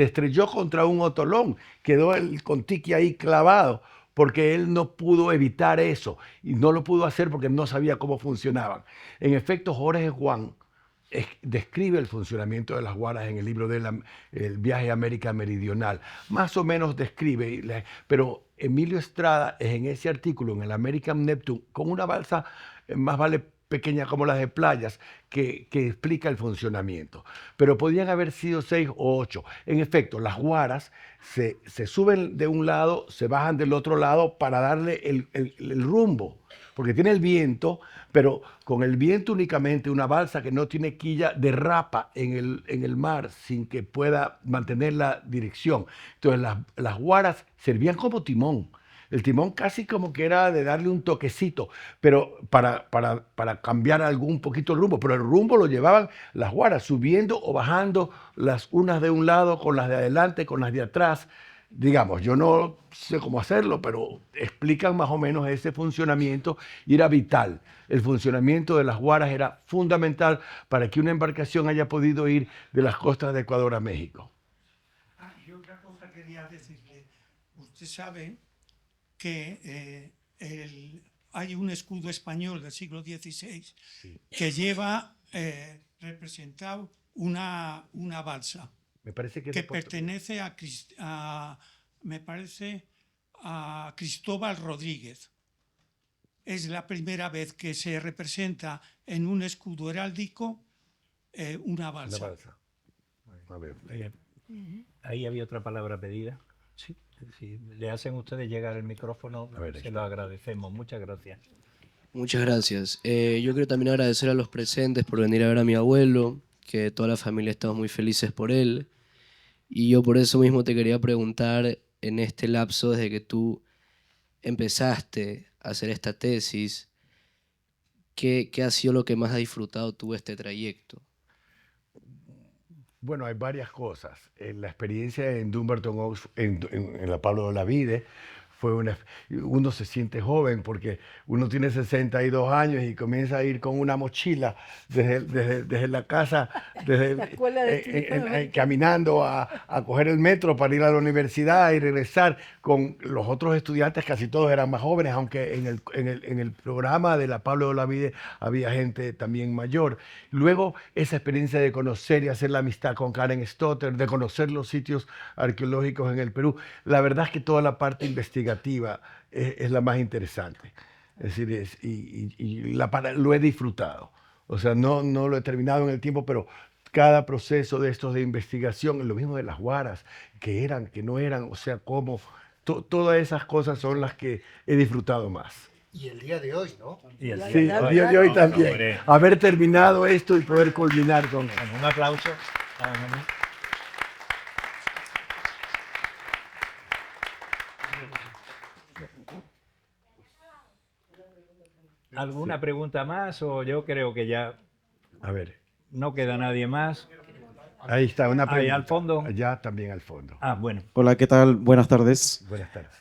estrelló contra un otolón, quedó el Kon-Tiki ahí clavado, porque él no pudo evitar eso, y no lo pudo hacer porque no sabía cómo funcionaban. En efecto, Jorge Juan describe el funcionamiento de las guaras en el libro de El viaje a América Meridional. Más o menos describe, pero Emilio Estrada es en ese artículo, en el American Neptune, con una balsa más vale pequeñas como las de playas que explica el funcionamiento. Pero podían haber sido 6 o 8. En efecto, las guaras se suben de un lado, se bajan del otro lado para darle el rumbo, porque tiene el viento, pero con el viento únicamente una balsa que no tiene quilla derrapa en el mar sin que pueda mantener la dirección. Entonces las guaras servían como timón. El timón casi como que era de darle un toquecito, pero para cambiar algún poquito el rumbo. Pero el rumbo lo llevaban las guaras, subiendo o bajando las unas de un lado con las de adelante, con las de atrás. Digamos, yo no sé cómo hacerlo, pero explican más o menos ese funcionamiento y era vital. El funcionamiento de las guaras era fundamental para que una embarcación haya podido ir de las costas de Ecuador a México. Y otra cosa quería decirle. Usted sabe que hay un escudo español del siglo XVI que lleva representado una balsa Me parece que pertenece me parece a Cristóbal Rodríguez. Es la primera vez que se representa en un escudo heráldico una balsa. Una balsa. A ver. Ahí había otra palabra pedida. Sí. Si le hacen ustedes llegar el micrófono, se lo agradecemos. Muchas gracias. Muchas gracias. Yo quiero también agradecer a los presentes por venir a ver a mi abuelo, que toda la familia estamos muy felices por él. Y yo por eso mismo te quería preguntar, en este lapso desde que tú empezaste a hacer esta tesis, ¿qué ha sido lo que más has disfrutado tú de este trayecto? Bueno, hay varias cosas. La experiencia en Dumbarton Oaks, en la Pablo Olavide, uno se siente joven porque uno tiene 62 años y comienza a ir con una mochila desde la casa, La escuela de caminando a coger el metro para ir a la universidad y regresar con los otros estudiantes, casi todos eran más jóvenes, aunque en el programa de la Pablo Olavide había gente también mayor. Luego esa experiencia de conocer y hacer la amistad con Karen Stotter, de conocer los sitios arqueológicos en el Perú. La verdad es que toda la parte investigativa es la más interesante. Es decir, lo he disfrutado. O sea, no lo he terminado en el tiempo, pero cada proceso de estos de investigación, lo mismo de las guaras, que eran, que no eran, o sea, cómo, todas esas cosas son las que he disfrutado más. Y el día de hoy, ¿no? Y el Sí, el día de hoy también. Hombre. Haber terminado esto y poder culminar con eso. Un aplauso. ¿Alguna pregunta más o yo creo que ya A ver, no queda nadie más? ahí está una pregunta. Ahí al fondo. Allá también al fondo. Ah, bueno. Hola, ¿qué tal? Buenas tardes. Buenas tardes.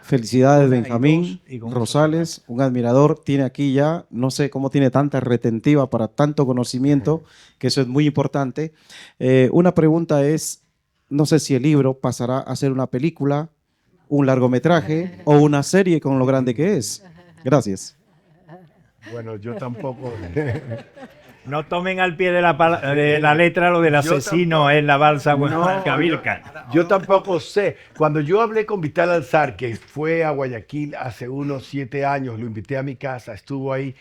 Felicidades, Una y Benjamín dos, y con eso Rosales, un admirador. Tiene aquí ya, no sé cómo tiene tanta retentiva para tanto conocimiento, que eso es muy importante. Una pregunta es, no sé si el libro pasará a ser una película, un largometraje o una serie con lo grande que es. Gracias. Bueno, yo tampoco. No tomen al pie de la letra lo del asesino en la balsa Cabilca. Yo tampoco sé. Cuando yo hablé con Vital Alzar, que fue a Guayaquil hace unos 7 años, lo invité a mi casa, estuvo ahí,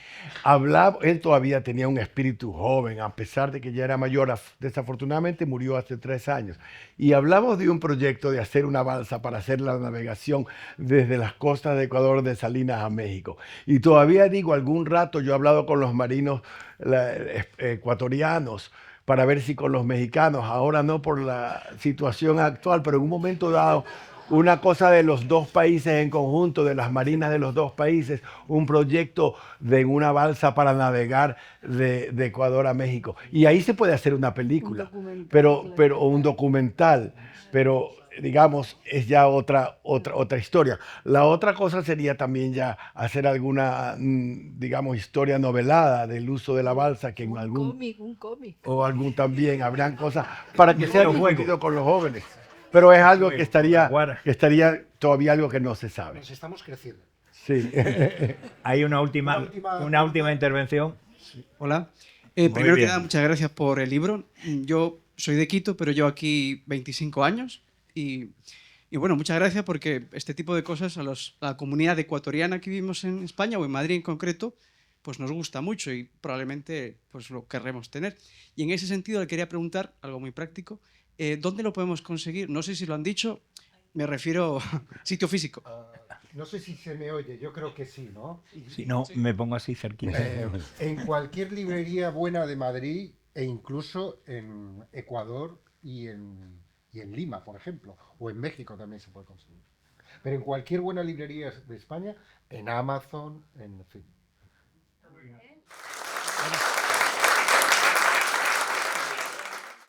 él todavía tenía un espíritu joven, a pesar de que ya era mayor, desafortunadamente murió hace 3 años. Y hablamos de un proyecto de hacer una balsa para hacer la navegación desde las costas de Ecuador, de Salinas a México. Y todavía digo, algún rato yo he hablado con los marinos ecuatorianos para ver si con los mexicanos, ahora no por la situación actual, pero en un momento dado, una cosa de los dos países en conjunto, de las marinas de los dos países, un proyecto de una balsa para navegar de Ecuador a México. Y ahí se puede hacer una película, pero un documental, pero digamos, es ya otra historia. La otra cosa sería también ya hacer alguna, digamos, historia novelada del uso de la balsa, que en algún cómic. O algún también, habrán cosas para que sea difundido con los jóvenes. Pero es algo que estaría todavía algo que no se sabe. Nos estamos creciendo. Sí. Hay una última intervención. Hola. Muy Primero que bien. nada, muchas gracias por el libro. Yo soy de Quito, pero llevo aquí 25 años. Y bueno, muchas gracias porque este tipo de cosas a la comunidad ecuatoriana que vivimos en España o en Madrid en concreto pues nos gusta mucho y probablemente pues lo querremos tener. Y en ese sentido le quería preguntar algo muy práctico, ¿dónde lo podemos conseguir? No sé si lo han dicho, me refiero a sitio físico. No sé si se me oye, yo creo que sí, ¿no? Si no, me pongo así cerquita. En cualquier librería buena de Madrid e incluso en Ecuador y en Lima, por ejemplo, o en México también se puede conseguir. Pero en cualquier buena librería de España, en Amazon, en fin.